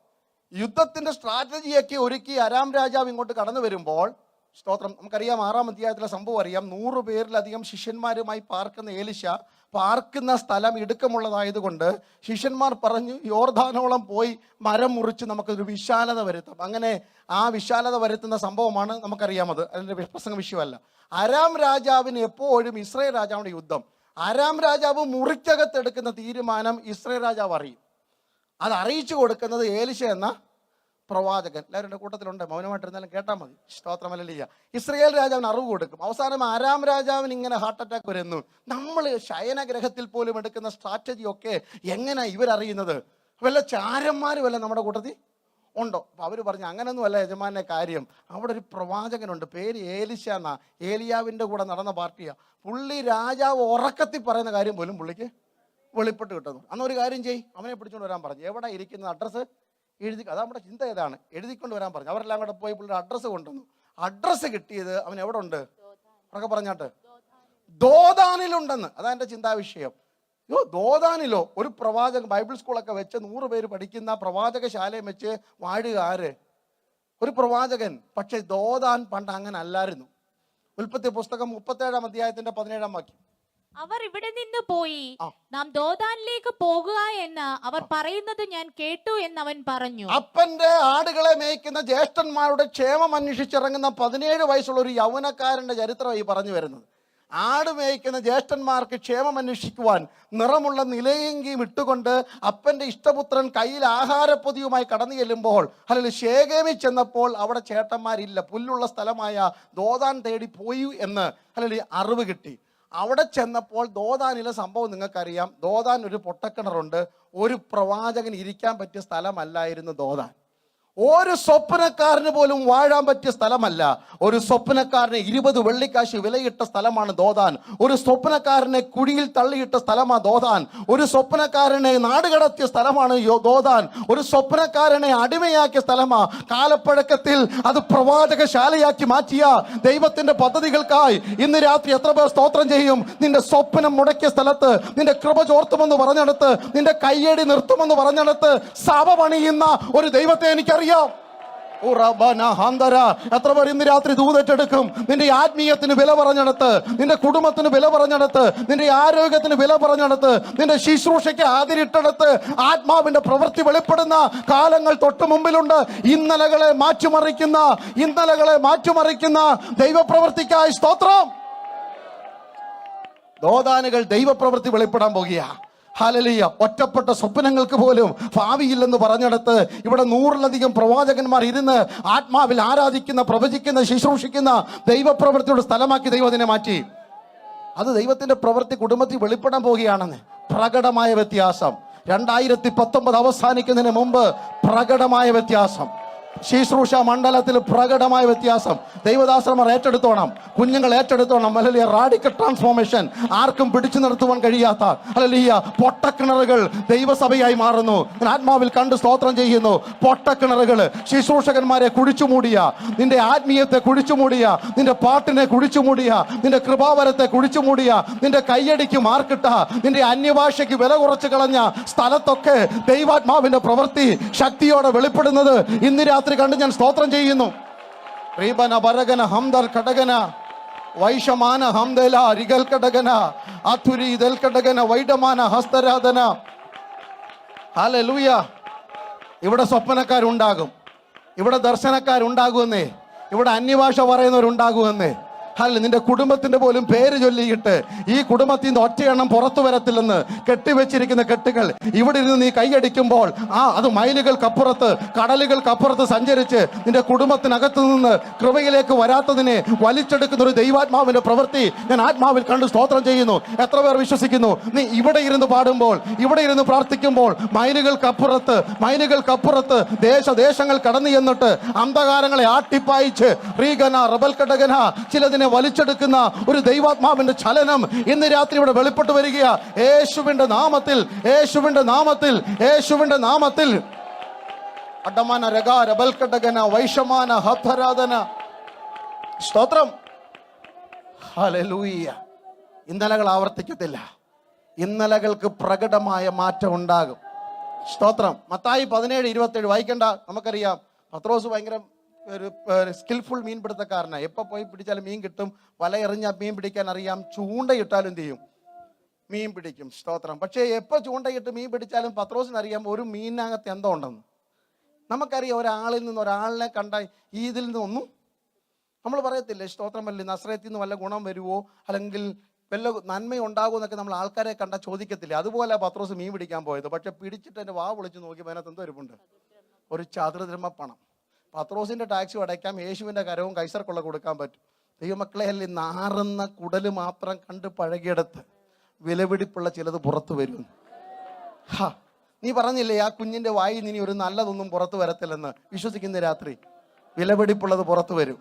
യുദ്ധത്തിന്റെ സ്ട്രാറ്റജിയൊക്കെ ഒരുക്കി അരാം രാജാവ് ഇങ്ങോട്ട് കടന്നു വരുമ്പോൾ സ്തോത്രം. നമുക്കറിയാം 6-ാം അധ്യായത്തിലെ സംഭവം അറിയാം. 100 പേരിലധികം ശിഷ്യന്മാരുമായി പാർക്കുന്ന ഏലിശ പാർക്കുന്ന സ്ഥലം ഇടുക്കമുള്ളതായതുകൊണ്ട് ശിഷ്യന്മാർ പറഞ്ഞു, യോർദാനോളം പോയി മരം മുറിച്ച് നമുക്കൊരു വിശാലത വരുത്താം. അങ്ങനെ ആ വിശാലത വരുത്തുന്ന സംഭവമാണ് നമുക്കറിയാമത്. അതിൻ്റെ പ്രസംഗ വിഷയമല്ല. അരാം രാജാവിന് എപ്പോഴും ഇസ്രായേൽ രാജാവിൻ്റെ യുദ്ധം. അരാം രാജാവ് മുറിക്കകത്തെടുക്കുന്ന തീരുമാനം ഇസ്രായേൽ രാജാവ് അറിയും. അത് അറിയിച്ചു കൊടുക്കുന്നത് ഏലിശ എന്ന പ്രവാചകൻ. എല്ലാവരും എൻ്റെ കൂട്ടത്തിലുണ്ട്, മൗനമായിട്ടിരുന്നാലും കേട്ടാൽ മതി. സ്തോത്രം ഹല്ലേലൂയ. ഇസ്രായേൽ രാജാവിന് അറിവ് കൊടുക്കും. അവസാനം അരാം രാജാവിന് ഇങ്ങനെ ഹാർട്ട് അറ്റാക്ക് വരുന്നു. നമ്മൾ ശയനഗ്രഹത്തിൽ പോലും എടുക്കുന്ന സ്ട്രാറ്റജി ഒക്കെ എങ്ങനെ ഇവരറിയുന്നത്? വല്ല ചാരന്മാർ വല്ല നമ്മുടെ കൂട്ടത്തിൽ ഉണ്ടോ? അപ്പം അവർ പറഞ്ഞു, അങ്ങനൊന്നുമല്ല യജമാനെ കാര്യം. അവിടെ ഒരു പ്രവാചകനുണ്ട്, പേര് ഏലിശ എന്നാ. ഏലിയാവിൻ്റെ കൂടെ നടന്ന പാർട്ടിയാണ്. പുള്ളി രാജാവ് ഉറക്കത്തിൽ പറയുന്ന കാര്യം പോലും പുള്ളിക്ക് വെളിപ്പെട്ട് കിട്ടുന്നു. അന്നൊരു കാര്യം ചെയ്യും, അവനെ പിടിച്ചുകൊണ്ട് വരാൻ പറഞ്ഞു. എവിടെ ഇരിക്കുന്ന അഡ്രസ്സ് എഴുതി, അതാ നമ്മുടെ ചിന്ത ഏതാണ്, എഴുതിക്കൊണ്ട് വരാൻ പറഞ്ഞു. അവരെല്ലാം കൂടെ പോയി പുള്ളിയുടെ അഡ്രസ്സ് കൊണ്ടുവന്നു. അഡ്രസ്സ് കിട്ടിയത് അവൻ എവിടെ ഉണ്ട് ഉറക്കെ പറഞ്ഞാട്ട്, ദോദാനിലുണ്ടെന്ന്. അതാ എൻ്റെ ചിന്താവിഷയം. ദോദാനിലോ? ഒരു പ്രവാചകൻ, ബൈബിൾ സ്കൂളൊക്കെ വെച്ച് 100 പേര് പഠിക്കുന്ന പ്രവാചകശാലയും വെച്ച് വാഴുക ആര്? ഒരു പ്രവാചകൻ. പക്ഷെ ദോദാൻ പണ്ട് അങ്ങനെ അല്ലായിരുന്നു. ഉൽപ്പത്തി പുസ്തകം 37-ാം അധ്യായത്തിന്റെ 17-ാം വാക്യം. അവർ ഇവിടെ നിന്ന് പോയി നാം ദോദാനിലേക്ക് പോകുക എന്ന് അവർ പറയുന്നത് ഞാൻ കേട്ടു എന്ന് അവൻ പറഞ്ഞു. അപ്പന്റെ ആടുകളെ മേയ്ക്കുന്ന ജ്യേഷ്ഠന്മാരുടെ ക്ഷേമം അന്വേഷിച്ചിറങ്ങുന്ന 17 വയസ്സുള്ള ഒരു യൗവനക്കാരന്റെ ചരിത്രമായി പറഞ്ഞു വരുന്നത്. ആട് മേയ്ക്കുന്ന ജ്യേഷ്ഠന്മാർക്ക് ക്ഷേമം അന്വേഷിക്കുവാൻ നിറമുള്ള നിലയെങ്കിയും ഇട്ടുകൊണ്ട് അപ്പന്റെ ഇഷ്ടപുത്രൻ കയ്യിൽ ആഹാരപ്പൊതിയുമായി കടന്നു ചെല്ലുമ്പോൾ, അല്ലെങ്കിൽ ശേഖേമിൽ ചെന്നപ്പോൾ അവിടെ ചേട്ടന്മാരില്ല, പുല്ലുള്ള സ്ഥലമായ ദോദാൻ തേടി പോയി എന്ന് അല്ലെങ്കിൽ അറിവ് കിട്ടി. അവിടെ ചെന്നപ്പോൾ ദോദാനിലെ സംഭവം നിങ്ങൾക്കറിയാം. ദോദാൻ ഒരു പൊട്ടക്കിണറുണ്ട്. ഒരു പ്രവാചകൻ ഇരിക്കാൻ പറ്റിയ സ്ഥലമല്ലായിരുന്നു ദോദാൻ. ഒരു സ്വപ്നക്കാരന് പോലും വാഴാൻ പറ്റിയ സ്ഥലമല്ല. ഒരു സ്വപ്നക്കാരനെ 20 വെള്ളിക്കാശ് വിലയിട്ട സ്ഥലമാണ് ദോദാൻ. ഒരു സ്വപ്നക്കാരനെ കുഴിയിൽ തള്ളിയിട്ട സ്ഥലമാണ് ദോദാൻ. ഒരു സ്വപ്നക്കാരനെ നാടുകടത്തിയ സ്ഥലമാണ് ദോദാൻ. ഒരു സ്വപ്നക്കാരനെ അടിമയാക്കിയ സ്ഥലമാണ്. കാലപ്പഴക്കത്തിൽ അത് പ്രവാചകശാലയാക്കി മാറ്റിയ ദൈവത്തിന്റെ പദ്ധതികൾക്കായി ഇന്ന് രാത്രി എത്ര പേർ സ്തോത്രം ചെയ്യും? നിന്റെ സ്വപ്നം മുടക്കിയ സ്ഥലത്ത്, നിന്റെ കൃപ ചോർത്തുമെന്ന് പറഞ്ഞെടുത്ത്, നിന്റെ കയ്യടി നിർത്തുമെന്ന് പറഞ്ഞെടുത്ത് സഭ പണിയുന്ന ഒരു ദൈവത്തെ എനിക്കറിയാം. എത്ര പേർ ഇന്ന് രാത്രി ദൂതറ്റെടുക്കും? നിന്റെ ആത്മീയത്തിന് വില പറഞ്ഞെടുത്ത്, നിന്റെ കുടുംബത്തിന് വില പറഞ്ഞെടുത്ത്, നിന്റെ ആരോഗ്യത്തിന് വില പറഞ്ഞെടുത്ത്, നിന്റെ ശുശ്രൂഷയ്ക്ക് ആദരിട്ടെടുത്ത് ആത്മാവിന്റെ പ്രവൃത്തി വെളിപ്പെടുന്ന കാലങ്ങൾ തൊട്ട് മുമ്പിലുണ്ട്. ഇന്നലകളെ മാറ്റിമറിക്കുന്ന ദൈവപ്രവൃത്തിക്കായി സ്തോത്രം. ദോദാനുകൾ ദൈവപ്രവൃത്തി വെളിപ്പെടാൻ പോകുക. ഹല്ലേലൂയ. ഒറ്റപ്പെട്ട സ്വപ്നങ്ങൾക്ക് പോലും ഭാവിയില്ലെന്ന് പറഞ്ഞെടുത്ത് ഇവിടെ 100-ലധികം പ്രവാചകന്മാർ ഇരുന്ന് ആത്മാവിൽ ആരാധിക്കുന്ന, പ്രവചിക്കുന്ന, ശുശ്രൂഷിക്കുന്ന ദൈവപ്രവൃത്തിയുടെ സ്ഥലമാക്കി ദൈവം അതിനെ മാറ്റി. അത് ദൈവത്തിന്റെ പ്രവൃത്തി കുടുംബത്തിൽ വെളിപ്പെടാൻ പോവുകയാണെന്ന്. പ്രകടമായ വ്യത്യാസം. 2019 അവസാനിക്കുന്നതിന് മുമ്പ് പ്രകടമായ വ്യത്യാസം. ശുശ്രൂഷ മണ്ഡലത്തിൽ പ്രകടമായ വ്യത്യാസം. ദൈവദാസന്മാർ ഏറ്റെടുത്തോണം, കുഞ്ഞുങ്ങൾ ഏറ്റെടുത്തോണം. ഹല്ലേലൂയ. Radical transformation. ആർക്കും പിടിച്ചു നിർത്തുവാൻ കഴിയാത്ത ഹല്ലേലൂയ പൊട്ടക്കിണറുകൾ ദൈവസഭയായി മാറുന്നു. ആത്മാവിൽ കണ്ട് സ്തോത്രം ചെയ്യുന്നു. പൊട്ടക്കിണറുകൾ ശുശ്രൂഷകന്മാരെ കുഴിച്ചുമൂടിയ, നിന്റെ ആത്മീയത്തെ കുഴിച്ചുമൂടിയ, നിന്റെ പാട്ടിനെ കുഴിച്ചുമൂടിയ, നിന്റെ കൃപാവരത്തെ കുഴിച്ചുമൂടിയ, നിന്റെ കയ്യടിക്ക് മാർക്കിട്ട, നിന്റെ അന്യഭാഷയ്ക്ക് വില കുറച്ച് കളഞ്ഞ സ്ഥലത്തൊക്കെ ദൈവാത്മാവിന്റെ പ്രവൃത്തി ശക്തിയോടെ വെളിപ്പെടുന്നത് ഇന്ന് രാത്രി കണ്ട് ഞാൻ സ്തോത്രം ചെയ്യുന്നു. റീബന ബരഗന ഹംദൽ കടഗന വൈഷമാന ഹംദല റിഗൽ കടഗന ആതുരി ദൽ കടഗന വൈഡമാന ഹസ്തരാധന. ഹല്ലേലൂയ. ഇവിടെ സ്വപ്നക്കാരുണ്ടാകും, ഇവിടെ ദർശനക്കാരുണ്ടാകുമെന്നേ, ഇവിടെ അന്യഭാഷ പറയുന്നവരുണ്ടാകുമെന്നേ. അല്ല, നിന്റെ കുടുംബത്തിന്റെ പോലും പേര് ചൊല്ലിയിട്ട് ഈ കുടുംബത്തിൽ നിന്ന് ഒറ്റയെണ്ണം പുറത്തു വരത്തില്ലെന്ന് കെട്ടിവെച്ചിരിക്കുന്ന കെട്ടുകൾ ഇവിടെ ഇരുന്ന് നീ കൈയടിക്കുമ്പോൾ അത് മൈലുകൾക്കപ്പുറത്ത്, കടലുകൾക്കപ്പുറത്ത് സഞ്ചരിച്ച് നിന്റെ കുടുംബത്തിനകത്ത് നിന്ന് കൃപയിലേക്ക് വരാത്തതിനെ വലിച്ചെടുക്കുന്ന ഒരു ദൈവാത്മാവിന്റെ പ്രവൃത്തി ഞാൻ ആത്മാവിൽ കണ്ട് സ്തോത്രം ചെയ്യുന്നു. എത്ര പേർ വിശ്വസിക്കുന്നു? നീ ഇവിടെ ഇരുന്ന് പാടുമ്പോൾ, ഇവിടെ ഇരുന്ന് പ്രാർത്ഥിക്കുമ്പോൾ മൈലുകൾക്കപ്പുറത്ത് ദേശങ്ങൾ കടന്നു ചെന്നിട്ട് അന്ധകാരങ്ങളെ ആട്ടിപ്പായിച്ച് റീഗന റബൽ കടകന ചിലതിനെ വലിച്ചെടുക്കുന്ന ഒരു ദൈവാത്മാവിന്റെ ചലനം ഇന്ന് രാത്രി ഇവിടെ വെളിപ്പെട്ടു വരികയാ. യേശുവിന്റെ നാമത്തിൽ അഡമാന രഗാ റബൽ കടകന വൈഷമാന ഹത്തരാധന. സ്തോത്രം. ഹല്ലേലൂയ. ഇന്നലകൾ ആവർത്തിക്കത്തില്ല. ഇന്നലകൾക്ക് പ്രകടമായ മാറ്റം ഉണ്ടാകും. സ്തോത്രം. മത്തായി 17:27 വായിക്കണ്ട, നമുക്കറിയാം. പത്രോസ് ഭയങ്കര ഒരു സ്കിൽഫുൾ മീൻപിടുത്തക്കാരനാണ്. എപ്പോൾ പോയി പിടിച്ചാലും മീൻ കിട്ടും, വല എറിഞ്ഞാൽ മീൻ പിടിക്കാൻ അറിയാം, ചൂണ്ടയിട്ടാലും എന്ത് ചെയ്യും, മീൻ പിടിക്കും. സ്തോത്രം. പക്ഷേ എപ്പോൾ ചൂണ്ടയിട്ട് മീൻ പിടിച്ചാലും പത്രോസിന് അറിയാം ഒരു മീനിനകത്ത് എന്തോ ഉണ്ടെന്ന്. നമുക്കറിയാം ഒരാളിൽ നിന്ന് ഒരാളിനെ കണ്ട ഇതിൽ നിന്നൊന്നും നമ്മൾ പറയത്തില്ലേ, സ്തോത്രമല്ലേ, നസ്രയത്തിൽ നിന്ന് വല്ല ഗുണം വരുമോ അല്ലെങ്കിൽ വല്ല നന്മയുണ്ടാകുമോ എന്നൊക്കെ നമ്മൾ ആൾക്കാരെ കണ്ട ചോദിക്കത്തില്ലേ. അതുപോലെ പത്രോസ് മീൻ പിടിക്കാൻ പോയത്. പക്ഷെ പിടിച്ചിട്ട് എൻ്റെ വാ പൊളിച്ച് നോക്കിയപ്പോൾ അതിനകത്ത് എന്തോ ഇരിപ്പുണ്ട്, ഒരു ചതുരദ്രഹ്മ പണം. പത്രോസിന്റെ ടാക്സ് അടയ്ക്കാം, യേശുവിൻ്റെ കരവും കൈസർക്കുള്ള കൊടുക്കാൻ പറ്റും. ദൈവമക്കളെ, അല്ലേ നാറുന്ന കുടല് മാത്രം കണ്ട് പഴകിയെടുത്ത് വിലപിടിപ്പുള്ള ചിലത് പുറത്തു വരും. നീ പറഞ്ഞില്ലേ ആ കുഞ്ഞിന്റെ വായിൽ നിന്ന് ഒരു നല്ലതൊന്നും പുറത്തു വരത്തില്ലെന്ന്. വിശ്വസിക്കുന്ന രാത്രി വിലപിടിപ്പുള്ളത് പുറത്തു വരും.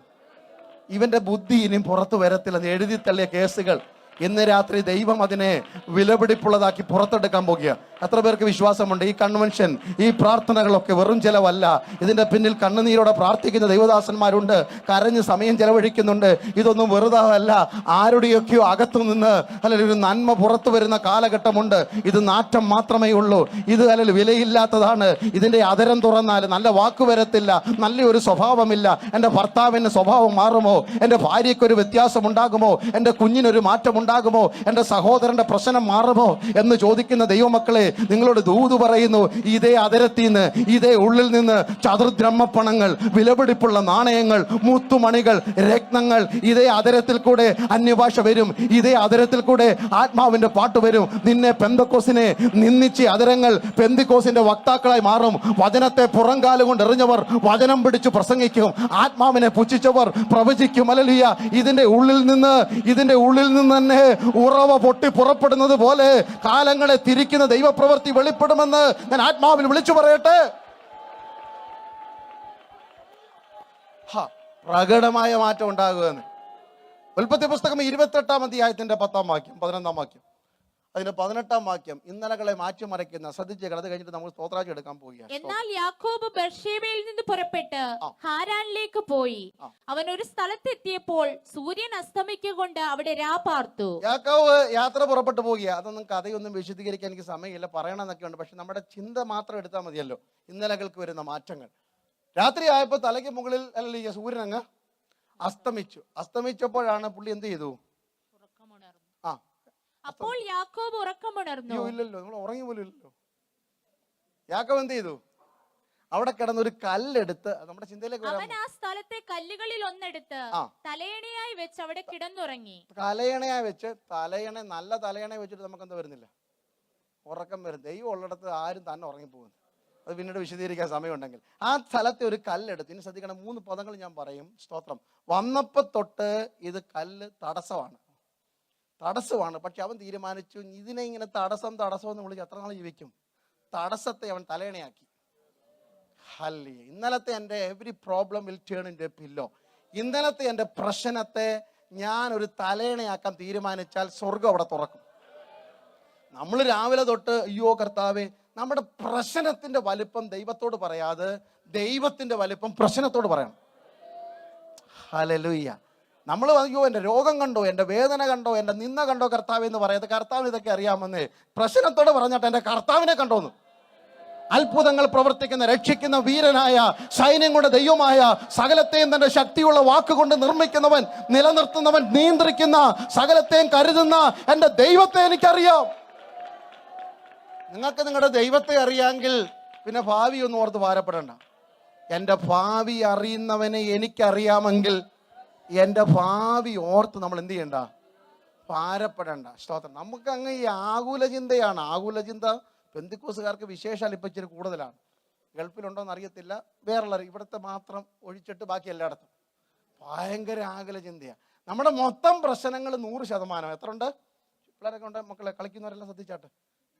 ഇവന്റെ ബുദ്ധി ഇനിയും പുറത്തു വരത്തില്ലെന്ന് എഴുതി തള്ളിയ കേസുകൾ ഇന്ന് രാത്രി ദൈവം അതിനെ വിലപിടിപ്പുള്ളതാക്കി പുറത്തെടുക്കാൻ പോകുക. എത്ര പേർക്ക് വിശ്വാസമുണ്ട് ഈ കൺവെൻഷൻ, ഈ പ്രാർത്ഥനകളൊക്കെ വെറും ചെലവല്ല? ഇതിന്റെ പിന്നിൽ കണ്ണുനീരോടെ പ്രാർത്ഥിക്കുന്ന ദൈവദാസന്മാരുണ്ട്, കരഞ്ഞ് സമയം ചെലവഴിക്കുന്നുണ്ട്. ഇതൊന്നും വെറുതെ അല്ല, ആരുടെയൊക്കെയോ അകത്തു നിന്ന് അല്ലെങ്കിൽ ഒരു നന്മ പുറത്തു വരുന്ന കാലഘട്ടമുണ്ട്. ഇത് നാറ്റം മാത്രമേ ഉള്ളൂ, ഇത് അല്ലെങ്കിൽ വിലയില്ലാത്തതാണ്. ഇതിന്റെ അതരം തുറന്നാൽ നല്ല വാക്ക് വരത്തില്ല, നല്ലൊരു സ്വഭാവമില്ല. എൻ്റെ ഭർത്താവിൻ്റെ സ്വഭാവം മാറുമോ? എൻ്റെ ഭാര്യയ്ക്കൊരു വ്യത്യാസം ഉണ്ടാകുമോ? എൻ്റെ കുഞ്ഞിനൊരു മാറ്റം ഉണ്ടാകുമോ? എൻ്റെ സഹോദരന്റെ പ്രശ്നം മാറുമോ എന്ന് ചോദിക്കുന്ന ദൈവമക്കളെ, നിങ്ങളോട് ദൂത് പറയുന്നു, ഇതേ അതരത്തിൽ നിന്ന്, ഇതേ ഉള്ളിൽ നിന്ന് ചതുർദ്രഹ്മപ്പണങ്ങൾ, വിലപിടിപ്പുള്ള നാണയങ്ങൾ, മുത്തുമണികൾ, രത്നങ്ങൾ ഇതേ അതരത്തിൽ കൂടെ അന്യഭാഷ വരും. ഇതേ അതരത്തിൽ കൂടെ ആത്മാവിന്റെ പാട്ട് വരും. നിന്നെ പെന്തക്കോസിനെ നിന്ദിച്ച് അതരങ്ങൾ പെന്തിക്കോസിന്റെ വക്താക്കളായി മാറും. വചനത്തെ പുറംകാലുകൊണ്ട് എറിഞ്ഞവർ വചനം പിടിച്ചു പ്രസംഗിക്കും. ആത്മാവിനെ പുച്ഛിച്ചവർ പ്രവചിക്കും. ഹല്ലേലൂയ. ഇതിന്റെ ഉള്ളിൽ നിന്ന് തന്നെ ഉറവ പൊട്ടി പുറപ്പെടുന്നത് പോലെ കാലങ്ങളെ തിരിക്കുന്ന ദൈവപ്രവൃത്തി വെളിപ്പെടുമെന്ന് ഞാൻ ആത്മാവിൽ വിളിച്ചു പറയട്ടെ. പ്രകടമായ മാറ്റം ഉണ്ടാകുമെന്ന്. ഉൽപ്പത്തി പുസ്തകം 28-ാം അധ്യായത്തിന്റെ 10-ാം വാക്യം, 11-ാം വാക്യം, അതിന്റെ 18-ാം വാക്യം ഇന്നലകളെ മാറ്റിമറിക്കുന്ന. ശ്രദ്ധിച്ചേക്കണം. അത് കഴിഞ്ഞിട്ട് നമ്മൾ സ്തോത്രാജ്യം എടുക്കാൻ പോവുകയാണ്. എന്നാൽ യാക്കോബ് ബെർശേബയിൽ നിന്ന് പുറപ്പെട്ട് ഹാരാനിലേക്ക് പോയി. അവൻ ഒരു സ്ഥലത്തെത്തിയപ്പോൾ സൂര്യൻ അസ്തമിക്കൊണ്ട് അവിടെ രാപാർത്തു. യാക്കോബ് യാത്ര പുറപ്പെട്ടു പോകുക. അതൊന്നും കഥയൊന്നും വിശദീകരിക്കാൻ എനിക്ക് സമയമില്ല, പറയണമെന്നൊക്കെ ഉണ്ട്. പക്ഷെ നമ്മുടെ ചിന്ത മാത്രം എടുത്താൽ മതിയല്ലോ. ഇന്നലകൾക്ക് വരുന്ന മാറ്റങ്ങൾ. രാത്രി ആയപ്പോൾ തലയ്ക്ക് മുകളിൽ അല്ല സൂര്യൻ അങ്ങ് അസ്തമിച്ചപ്പോഴാണ് പുള്ളി എന്ത് ചെയ്തു? അപ്പോൾ യാക്കോബ് ഉറക്കമുണർന്നു. ഇല്ലല്ലോ, നമ്മൾ ഉറങ്ങി പോലും ഇല്ലല്ലോ. യാക്കോബ് എന്ത് ചെയ്തു? അവിടെ കിടന്ന് ഒരു കല്ലെടുത്ത്, നമ്മുടെ ചിന്തയിലേക്ക് അവൻ ആ സ്ഥലത്തെ കല്ലുകളിൽ ഒന്നെടുത്ത് തലയണയായി വെച്ച് അവിടെ കിടന്നുറങ്ങി. തലയണയായി വെച്ച്, നല്ല തലയണ വെച്ചിട്ട് നമുക്ക് എന്താ വരുന്നില്ല, ഉറക്കം വരും. ദൈവം ഉള്ളിടത്ത് ആരും തന്നെ ഉറങ്ങിപ്പോകുന്നു. അത് പിന്നീട് വിശദീകരിക്കാൻ സമയമുണ്ടെങ്കിൽ. ആ സ്ഥലത്തെ ഒരു കല്ലെടുത്ത്, ഇനി ശ്രദ്ധിക്കണം, 3 പദങ്ങൾ ഞാൻ പറയും. സ്തോത്രം. വന്നപ്പോ തൊട്ട് ഇത് കല്ല് തടസ്സമാണ്. പക്ഷെ അവൻ തീരുമാനിച്ചു, ഇതിനെ ഇങ്ങനെ തടസ്സം എന്ന് വിളിച്ച് എത്ര നാൾ ജീവിക്കും? തടസ്സത്തെ അവൻ തലയണയാക്കി. ഹല്ലേലൂയ. ഇന്നലത്തെ എൻ്റെ every problem will turn into A pillow. ഇന്നലത്തെ എൻ്റെ പ്രശ്നത്തെ ഞാൻ ഒരു തലയണയാക്കാൻ തീരുമാനിച്ചാൽ സ്വർഗം അവിടെ തുറക്കും. നമ്മൾ രാവിലെ തൊട്ട് അയ്യോ കർത്താവേ, നമ്മുടെ പ്രശ്നത്തിന്റെ വലിപ്പം ദൈവത്തോട് പറയാതെ ദൈവത്തിന്റെ വലിപ്പം പ്രശ്നത്തോട് പറയണം. ഹല്ലേലൂയ. നമ്മൾ അയ്യോ എൻ്റെ രോഗം കണ്ടോ, എൻ്റെ വേദന കണ്ടോ, എൻ്റെ നിന്ന കണ്ടോ കർത്താവ് എന്ന് പറയാതെ കർത്താവിന് ഇതൊക്കെ അറിയാമെന്നേ പ്രശ്നത്തോട് പറഞ്ഞിട്ട് എൻ്റെ കർത്താവിനെ കണ്ടോന്ന്. അത്ഭുതങ്ങൾ പ്രവർത്തിക്കുന്ന, രക്ഷിക്കുന്ന വീരനായ, സൈന്യങ്ങളുടെ ദൈവമായ, സകലത്തെയും തന്റെ ശക്തിയുള്ള വാക്കുകൊണ്ട് നിർമ്മിക്കുന്നവൻ, നിലനിർത്തുന്നവൻ, നിയന്ത്രിക്കുന്ന, സകലത്തെയും കരുതുന്ന എൻ്റെ ദൈവത്തെ എനിക്കറിയാം. നിങ്ങൾക്ക് നിങ്ങളുടെ ദൈവത്തെ അറിയാമെങ്കിൽ പിന്നെ ഭാവി ഒന്നും ഓർത്ത് ഭാരപ്പെടണ്ട. എൻ്റെ ഭാവി അറിയുന്നവനെ എനിക്കറിയാമെങ്കിൽ എൻ്റെ ഭാവി ഓർത്ത് നമ്മൾ എന്ത് ചെയ്യണ്ട, ഭാരപ്പെടണ്ട. സ്തോത്രം. നമുക്ക് അങ്ങ് ഈ ആകുല ചിന്തയാണ്. ആകുല ചിന്ത പെന്തിക്കോസുകാർക്ക് വിശേഷാൽ ഇപ്പം ഇച്ചിരി കൂടുതലാണ്. ഗൾഫിലുണ്ടോയെന്ന് അറിയത്തില്ല, വേറുള്ള ഇവിടുത്തെ മാത്രം ഒഴിച്ചിട്ട് ബാക്കി എല്ലായിടത്തും ഭയങ്കര ആകുല ചിന്തയാണ്. നമ്മുടെ മൊത്തം പ്രശ്നങ്ങൾ 100%. എത്ര ഉണ്ട്? പിള്ളേരൊക്കെ ഉണ്ട്, മക്കളെ കളിക്കുന്നവരെല്ലാം ശ്രദ്ധിച്ചാട്ട്.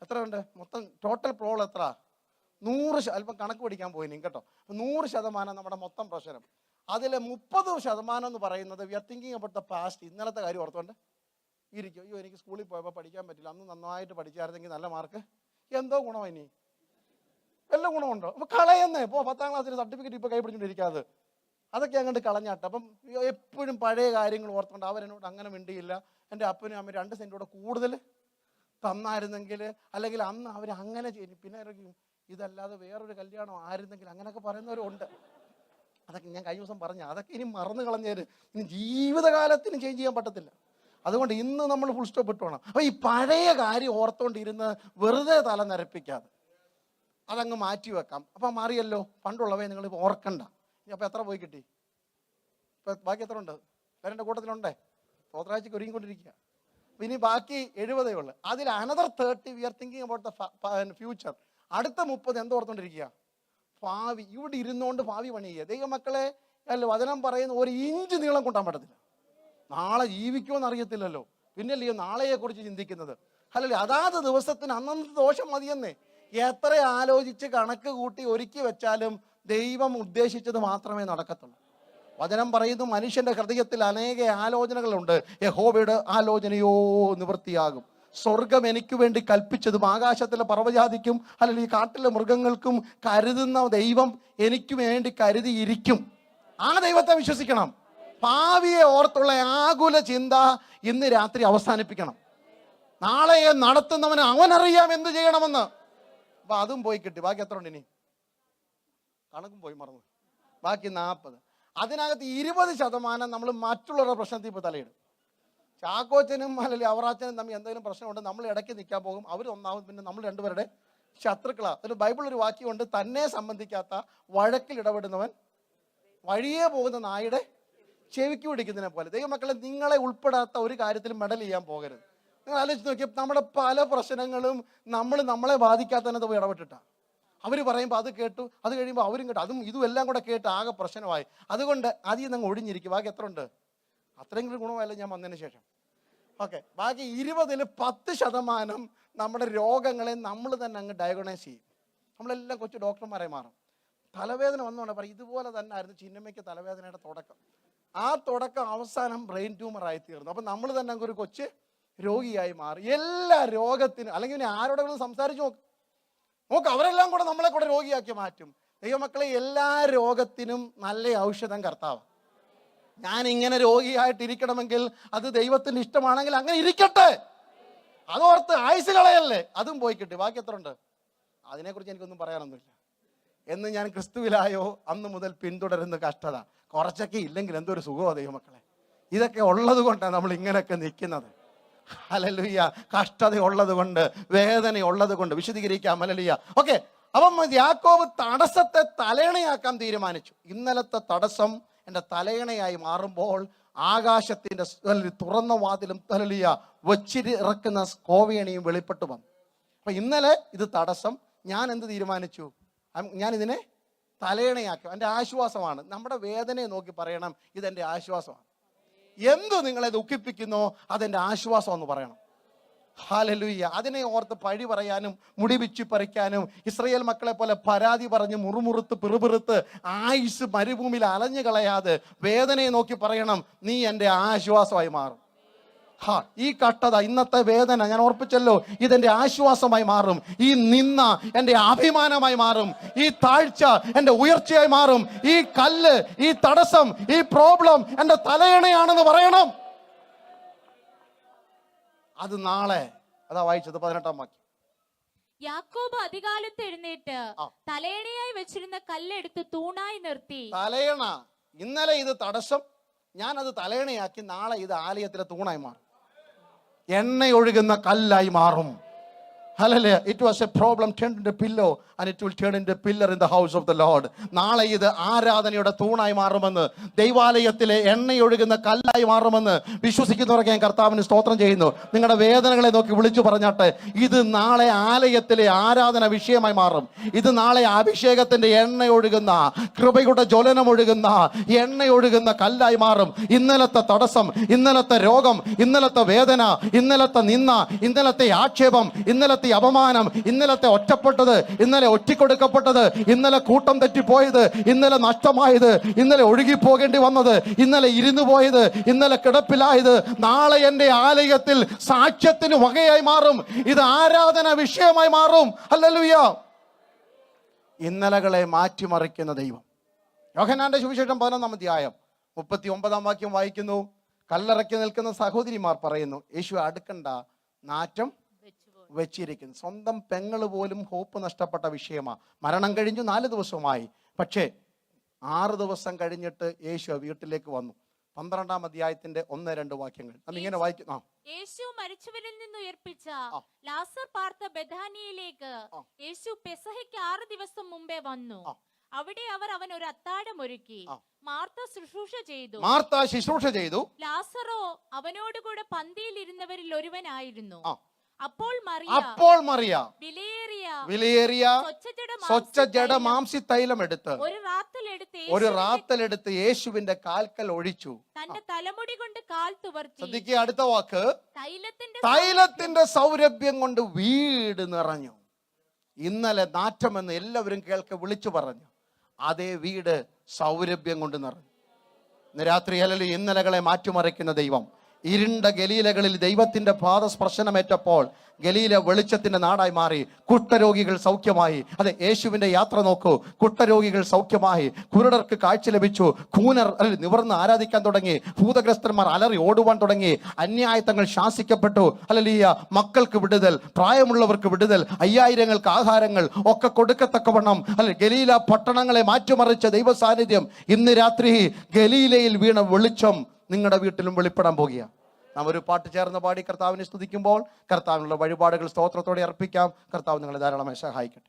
എത്ര ഉണ്ട് മൊത്തം ടോട്ടൽ പ്രോബ്ലം? എത്ര? 100. അല്പം കണക്ക് പഠിക്കാൻ പോയിനി കേട്ടോ. 100% നമ്മുടെ മൊത്തം പ്രശ്നം. അതിൽ 30% എന്ന് പറയുന്നത് we are thinking about the past. ഇന്നലത്തെ കാര്യം ഓർത്തുകൊണ്ട് ഇരിക്കും. അയ്യോ എനിക്ക് സ്കൂളിൽ പോയപ്പോൾ പഠിക്കാൻ പറ്റില്ല, അന്ന് നന്നായിട്ട് പഠിച്ചായിരുന്നെങ്കിൽ നല്ല മാർക്ക്, എന്തോ ഗുണം, ഇനി വല്ല ഗുണമുണ്ടോ? അപ്പോൾ കളയുന്നേ. ഇപ്പോൾ 10ാം ക്ലാസ്സിൽ സർട്ടിഫിക്കറ്റ് ഇപ്പോൾ കൈ പിടിച്ചുകൊണ്ടിരിക്കാതെ അതൊക്കെ അങ്ങോട്ട് കളഞ്ഞാട്ടെ. അപ്പം എപ്പോഴും പഴയ കാര്യങ്ങൾ ഓർത്തുകൊണ്ട് അവരെന്നോട് അങ്ങനെ മിണ്ടിയില്ല, എൻ്റെ അപ്പനും അമ്മയും 2 സെൻറ്റ് കൂടെ കൂടുതൽ തന്നായിരുന്നെങ്കിൽ, അല്ലെങ്കിൽ അന്ന് അവർ അങ്ങനെ ചെയ്യും, പിന്നെ ഇതല്ലാതെ വേറൊരു കല്യാണം ആയിരുന്നെങ്കിൽ, അങ്ങനെയൊക്കെ പറയുന്നവരുണ്ട്. അതൊക്കെ ഞാൻ കഴിഞ്ഞ ദിവസം പറഞ്ഞ, അതൊക്കെ ഇനി മറന്നു കളഞ്ഞേര്, ഇനി ജീവിതകാലത്തിന് ചേഞ്ച് ചെയ്യാൻ പറ്റത്തില്ല. അതുകൊണ്ട് ഇന്ന് നമ്മൾ ഫുൾ സ്റ്റോപ്പ് ഇട്ടോണം. അപ്പോൾ ഈ പഴയ കാര്യം ഓർത്തോണ്ടിരുന്ന് വെറുതെ തല നരപ്പിക്കാതെ അതങ്ങ് മാറ്റി വെക്കാം. അപ്പം മാറിയല്ലോ, പണ്ടുള്ളവയെ നിങ്ങൾ ഓർക്കണ്ട. ഇനി അപ്പോൾ എത്ര പോയി കിട്ടി? ഇപ്പം ബാക്കി എത്ര ഉണ്ട്? എൻ്റെ കൂട്ടത്തിലുണ്ടേ, തോത്രാഴ്ചക്ക് ഒരുങ്ങിക്കൊണ്ടിരിക്കുക. ഇനി ബാക്കി 70 ഉള്ളു. അതിൽ another 30 we are thinking about the future. അടുത്ത 30 എന്തോർത്തോണ്ടിരിക്കുക? ഭാവി. ഇവിടെ ഇരുന്നുകൊണ്ട് ഭാവി പണി ചെയ്യുക. ദൈവമക്കളെ, അല്ല വചനം പറയുന്ന 1 ഇഞ്ച് നീളം കൂട്ടാൻ പറ്റത്തില്ല. നാളെ ജീവിക്കുമെന്ന് അറിയത്തില്ലല്ലോ, പിന്നല്ലയോ നാളെയെക്കുറിച്ച് ചിന്തിക്കുന്നത്. അല്ലല്ലേ, അതാത് ദിവസത്തിന് അന്നത്തെ ദോഷം മതിയെന്നേ. എത്ര ആലോചിച്ച് കണക്ക് കൂട്ടി ഒരുക്കി വെച്ചാലും ദൈവം ഉദ്ദേശിച്ചത് മാത്രമേ നടക്കത്തുള്ളൂ. വചനം പറയുന്നു, മനുഷ്യന്റെ ഹൃദയത്തിൽ അനേക ആലോചനകളുണ്ട്, യഹോവയുടെ ആലോചനയോ നിവൃത്തിയാകും. സ്വർഗം എനിക്ക് വേണ്ടി കൽപ്പിച്ചതും ആകാശത്തിലെ പർവ്വജാതിക്കും അല്ലെങ്കിൽ ഈ കാട്ടിലെ മൃഗങ്ങൾക്കും കരുതുന്ന ദൈവം എനിക്ക് വേണ്ടി കരുതിയിരിക്കും. ആ ദൈവത്തെ വിശ്വസിക്കണം. ഭാവിയെ ഓർത്തുള്ള ആകുല ചിന്ത ഇന്ന് രാത്രി അവസാനിപ്പിക്കണം. നാളെയെ നടത്തുന്നവന് അവനറിയാം എന്ത് ചെയ്യണമെന്ന്. അപ്പൊ അതും പോയി കിട്ടി. ബാക്കി എത്ര ഉണ്ട്? ഇനി കണക്കും പോയി മറന്നു. ബാക്കി 40. അതിനകത്ത് 20% നമ്മൾ മറ്റുള്ളവരുടെ പ്രശ്നത്തിൽ ഇപ്പോൾ തലയിടും. ചാക്കോച്ചനും അല്ലെങ്കിൽ അവറാച്ചനും തമ്മിൽ എന്തെങ്കിലും പ്രശ്നമുണ്ട്, നമ്മൾ ഇടയ്ക്ക് നിൽക്കാൻ പോകും, അവർ ഒന്നാമത്, പിന്നെ നമ്മൾ രണ്ടുപേരുടെ ശത്രുക്കളാണ്. അതിൽ ബൈബിൾ ഒരു വാക്യമുണ്ട്, തന്നെ സംബന്ധിക്കാത്ത വഴക്കിൽ ഇടപെടുന്നവൻ വഴിയെ പോകുന്ന നായുടെ ചെവിക്ക് പിടിക്കുന്നതിനെ പോലെ. ദൈവമക്കളെ, നിങ്ങളെ ഉൾപ്പെടാത്ത ഒരു കാര്യത്തിലും മെഡൽ ചെയ്യാൻ പോകരുത്. നിങ്ങൾ ആലോചിച്ച് നോക്കിയാൽ നമ്മുടെ പല പ്രശ്നങ്ങളും നമ്മളെ ബാധിക്കാത്തതിനകത്ത് പോയി ഇടപെട്ടിട്ടാണ്. അവർ പറയുമ്പോൾ അത് കേട്ടു, അത് കഴിയുമ്പോൾ അവരും കേട്ടു, അതും ഇതും എല്ലാം കൂടെ കേട്ട് ആകെ പ്രശ്നമായി. അതുകൊണ്ട് അതിൽ നിന്ന് ഒഴിഞ്ഞിരിക്കും. ബാക്കി എത്ര ഉണ്ട്? അത്രയെങ്കിലും ഗുണമല്ല ഞാൻ വന്നതിന് ശേഷം. ഓക്കെ, ബാക്കി 20-ൽ 10% നമ്മുടെ രോഗങ്ങളെ നമ്മൾ തന്നെ അങ്ങ് ഡയഗ്നോസ് ചെയ്യും. നമ്മളെല്ലാം കൊച്ചു ഡോക്ടർമാരെ മാറും. തലവേദന വന്നുകൊണ്ട് പറയും, ഇതുപോലെ തന്നെ ആയിരുന്നു ചിന്നമ്മയ്ക്ക് തലവേദനയുടെ തുടക്കം. ആ തുടക്കം അവസാനം ബ്രെയിൻ ട്യൂമറായി തീർന്നു. അപ്പം നമ്മൾ തന്നെ അങ്ങ് ഒരു കൊച്ച് രോഗിയായി മാറി. എല്ലാ രോഗത്തിനും, അല്ലെങ്കിൽ ഇനി ആരോടെങ്കിലും സംസാരിച്ച് നോക്ക്, അവരെല്ലാം കൂടെ നമ്മളെ കൂടെ രോഗിയാക്കി മാറ്റും. ദൈവമക്കളെ, എല്ലാ രോഗത്തിനും നല്ല ഔഷധം കർത്താവ്. ഞാൻ ഇങ്ങനെ രോഗിയായിട്ടിരിക്കണമെങ്കിൽ അത് ദൈവത്തിന് ഇഷ്ടമാണെങ്കിൽ അങ്ങനെ ഇരിക്കട്ടെ. അതോർത്ത് ആയുസ് കളയല്ലേ. അതും പോയി കിട്ടി. ബാക്കി എത്ര ഉണ്ട്? അതിനെക്കുറിച്ച് എനിക്കൊന്നും പറയാനൊന്നുമില്ല. എന്ന് ഞാൻ ക്രിസ്തുവിലായോ അന്ന് മുതൽ പിന്തുടരുന്ന കഷ്ടത കുറച്ചൊക്കെ ഇല്ലെങ്കിൽ എന്തൊരു സുഖമോ ദൈവമക്കളെ. ഇതൊക്കെ ഉള്ളത് കൊണ്ടാണ് നമ്മൾ ഇങ്ങനെയൊക്കെ നിൽക്കുന്നത്. ഹല്ലേലൂയ. കഷ്ടത ഉള്ളത് കൊണ്ട്, വേദന ഉള്ളത് കൊണ്ട്. വിശദീകരിക്കാം. ഹല്ലേലൂയ. ഓക്കെ, അപ്പം യാക്കോബ് തടസ്സത്തെ തലയണയാക്കാൻ തീരുമാനിച്ചു. ഇന്നലത്തെ തടസ്സം എൻ്റെ തലയണയായി മാറുമ്പോൾ ആകാശത്തിൻ്റെ തുറന്ന വാതിലും ഹല്ലേലൂയ വച്ചിറക്കുന്ന കോവേണിയും വെളിപ്പെട്ടു വന്നു. അപ്പം ഇന്നലെ ഇത് തടസ്സം, ഞാൻ എന്ത് തീരുമാനിച്ചു? ഞാൻ ഇതിനെ തലയണയാക്കും. എൻ്റെ ആശ്വാസമാണ്. നമ്മുടെ വേദനയെ നോക്കി പറയണം, ഇതെൻ്റെ ആശ്വാസമാണ്. എന്തു നിങ്ങളെ ദുഃഖിപ്പിക്കുന്നോ അതെൻ്റെ ആശ്വാസം എന്ന് പറയണം. ഹല്ലേലൂയ. അതിനെ ഓർത്ത് പഴി പറയാനും മുടി പിച്ചി പറിക്കാനും ഇസ്രായേൽ മക്കളെ പോലെ പരാതി പറഞ്ഞ് മുറുമുറുത്ത് പിറുപിറുത്ത് ആയുസ് മരുഭൂമിയിൽ അലഞ്ഞു കളയാതെ വേദനയെ നോക്കി പറയണം, നീ എൻ്റെ ആശ്വാസമായി മാറും. ഈ കഷ്ടത, ഇന്നത്തെ വേദന ഞാൻ ഓർപ്പിച്ചല്ലോ, ഇതെന്റെ ആശ്വാസമായി മാറും. ഈ നിന്ന എൻ്റെ അഭിമാനമായി മാറും. ഈ താഴ്ച എൻ്റെ ഉയർച്ചയായി മാറും. ഈ കല്ല്, ഈ തടസ്സം, ഈ പ്രോബ്ലം എൻ്റെ തലയണയാണെന്ന് പറയണം. അത് നാളെ, അതാ വായിച്ചത് 18-ാം വാക്യം. യാക്കോബ് അതികാലത്ത് എഴുന്നേറ്റ് തലയണയായി വെച്ചിരുന്ന കല്ലെടുത്ത് തൂണായി നിർത്തി. തലയണ, ഇന്നലെ ഇത് തടസ്സം, ഞാൻ അത് തലയണയാക്കി, നാളെ ഇത് ആലയത്തിലെ തൂണായി മാറും, എണ്ണയൊഴുകുന്ന കല്ലായി മാറും. Hallelujah. It was a problem turned into a pillow and it will turn into a pillar in the house of the Lord. നാളെ ഇത് ആരാധനയുടെ തൂണായി മാറുമെന്ന്, ദൈവാലയത്തിലെ എണ്ണയൊഴുകുന്ന കല്ലായി മാറുമെന്ന് വിശ്വസിക്കുന്നവർക്ക് ഞാൻ കർത്താവിന് സ്തോത്രം ചെയ്യുന്നു. നിങ്ങളുടെ വേദനകളെ നോക്കി വിളിച്ചു പറഞ്ഞാട്ടെ, ഇത് നാളെ ആലയത്തിലെ ആരാധന വിഷയമായി മാറും. ഇത് നാളെ അഭിഷേകത്തിന്റെ എണ്ണയൊഴുകുന്ന, കൃപയുടെ ജ്വലനമൊഴുകുന്ന, എണ്ണയൊഴുകുന്ന കല്ലായി മാറും. ഇന്നലത്തെ തടസ്സം, ഇന്നലത്തെ രോഗം, ഇന്നലത്തെ വേദന, ഇന്നലത്തെ നിന്ന, ഇന്നലത്തെ ആക്ഷേപം, ഇന്നലത്തെ അപമാനം, ഇന്നലത്തെ ഒറ്റപ്പെട്ടത്, ഇന്നലെ ഒറ്റിക്കൊടുക്കപ്പെട്ടത്, ഇന്നലെ കൂട്ടം തെറ്റിപ്പോയത്, ഇന്നലെ നഷ്ടമായത്, ഇന്നലെ ഒഴുകിപ്പോകേണ്ടി വന്നത്, ഇന്നലെ ഇരുന്നു പോയത്, ഇന്നലെ കിടപ്പിലായത്, നാളെ എൻ്റെ ആലയത്തിൽ സാക്ഷ്യത്തിന് വകയായി മാറും. ഇത് ആരാധന വിഷയമായി മാറും. ഹല്ലേലൂയ. ഇന്നലകളെ മാറ്റിമറിക്കുന്ന ദൈവം. യോഹന്നാന്റെ സുവിശേഷം 11-ാം അധ്യായം 39-ാം വാക്യം വായിക്കുന്നു. കല്ലറയ്ക്ക് നിൽക്കുന്ന സഹോദരിമാർ പറയുന്നു, യേശു അടുക്കണ്ട, നാറ്റം വെച്ചിരിക്കുന്നു. സ്വന്തം പെങ്ങള് പോലും ഹോപ്പ് നഷ്ടപ്പെട്ട വിഷയമാണ്. മരണം കഴിഞ്ഞു 4 ദിവസമായി. പക്ഷേ 6 ദിവസം കഴിഞ്ഞിട്ട് യേശു വീട്ടിലേക്ക് വന്നു. 12-ാം അധ്യായത്തിന്റെ 1-2 വാക്യങ്ങൾ നാം ഇങ്ങനെ വായിക്കുന്നു. യേശു മരിച്ചവരിൽ നിന്ന് ഉയർപ്പിച്ച ലാസർ പാർത്ത ബെഥാനിയയിലേക്ക് യേശു പെസഹയ്ക്ക് 6 ദിവസം മുമ്പേ വന്നു. അവിടെ അവർ അവൻ ഒരു അത്താഴം ഒരുക്കി. മാർത്ത ശുശ്രൂഷ ചെയ്തു. ലാസറോ അവനോടുകൂടെ പന്തിയിൽ ഇരുന്നവരിൽ ഒരുവനായിരുന്നു. അപ്പോൾ മറിയ വിലയേറിയ സ്വച്ഛജട മാംസി തൈലം എടുത്ത് ഒരു റാത്തലെടുത്ത് യേശുവിന്റെ കാൽക്കൽ ഒഴിച്ചു. തന്റെ തലമുടി കൊണ്ട് കാൽ തുവർത്തി. ശ്രദ്ധിക്കുക, അടുത്ത വാക്ക്, തൈലത്തിന്റെ സൗരഭ്യം കൊണ്ട് വീട് നിറഞ്ഞു. ഇന്നലെ നാറ്റമെന്ന് എല്ലാവരും കേൾക്കെ വിളിച്ചു പറഞ്ഞു. അതേ വീട് സൗരഭ്യം കൊണ്ട് നിറഞ്ഞു. ഇന്ന് രാത്രി അല്ലെങ്കിൽ ഇന്നലകളെ മാറ്റിമറിക്കുന്ന ദൈവം ഇരുണ്ട ഗലീലകളിൽ ദൈവത്തിന്റെ പാദസ്പർശനമേറ്റപ്പോൾ ഗലീല വെളിച്ചത്തിന്റെ നാടായി മാറി. കുഷ്ഠരോഗികൾ സൗഖ്യമായി. അതെ, യേശുവിന്റെ യാത്ര നോക്കൂ. കുഷ്ഠരോഗികൾ സൗഖ്യമായി, കുരുടർക്ക് കാഴ്ച ലഭിച്ചു, കൂനർ നിവർന്ന് ആരാധിക്കാൻ തുടങ്ങി, ഭൂതഗ്രസ്തന്മാർ അലറി ഓടുവാൻ തുടങ്ങി, അന്യായത്തങ്ങൾ ശാസിക്കപ്പെട്ടു. ഹല്ലേലൂയ. മക്കൾക്ക് വിടുതൽ, പ്രായമുള്ളവർക്ക് വിടുതൽ, 5000-ങ്ങൾക്ക് ആഹാരങ്ങൾ ഒക്കെ കൊടുക്കത്തക്കവണ്ണം ഗലീല പട്ടണങ്ങളെ മാറ്റിമറിച്ച ദൈവ സാന്നിധ്യം ഇന്ന് രാത്രി ഗലീലയിൽ വീണ വെളിച്ചം നിങ്ങളുടെ വീട്ടിലും വെളിപ്പെടാൻ പോകുക. നാം ഒരു പാട്ട് ചേർന്ന് പാടി കർത്താവിനെ സ്തുതിക്കുമ്പോൾ കർത്താവിനുള്ള വഴിപാടുകൾ സ്തോത്രത്തോടെ അർപ്പിക്കാം. കർത്താവ് നിങ്ങളെ ധാരാളമായി സഹായിക്കട്ടെ.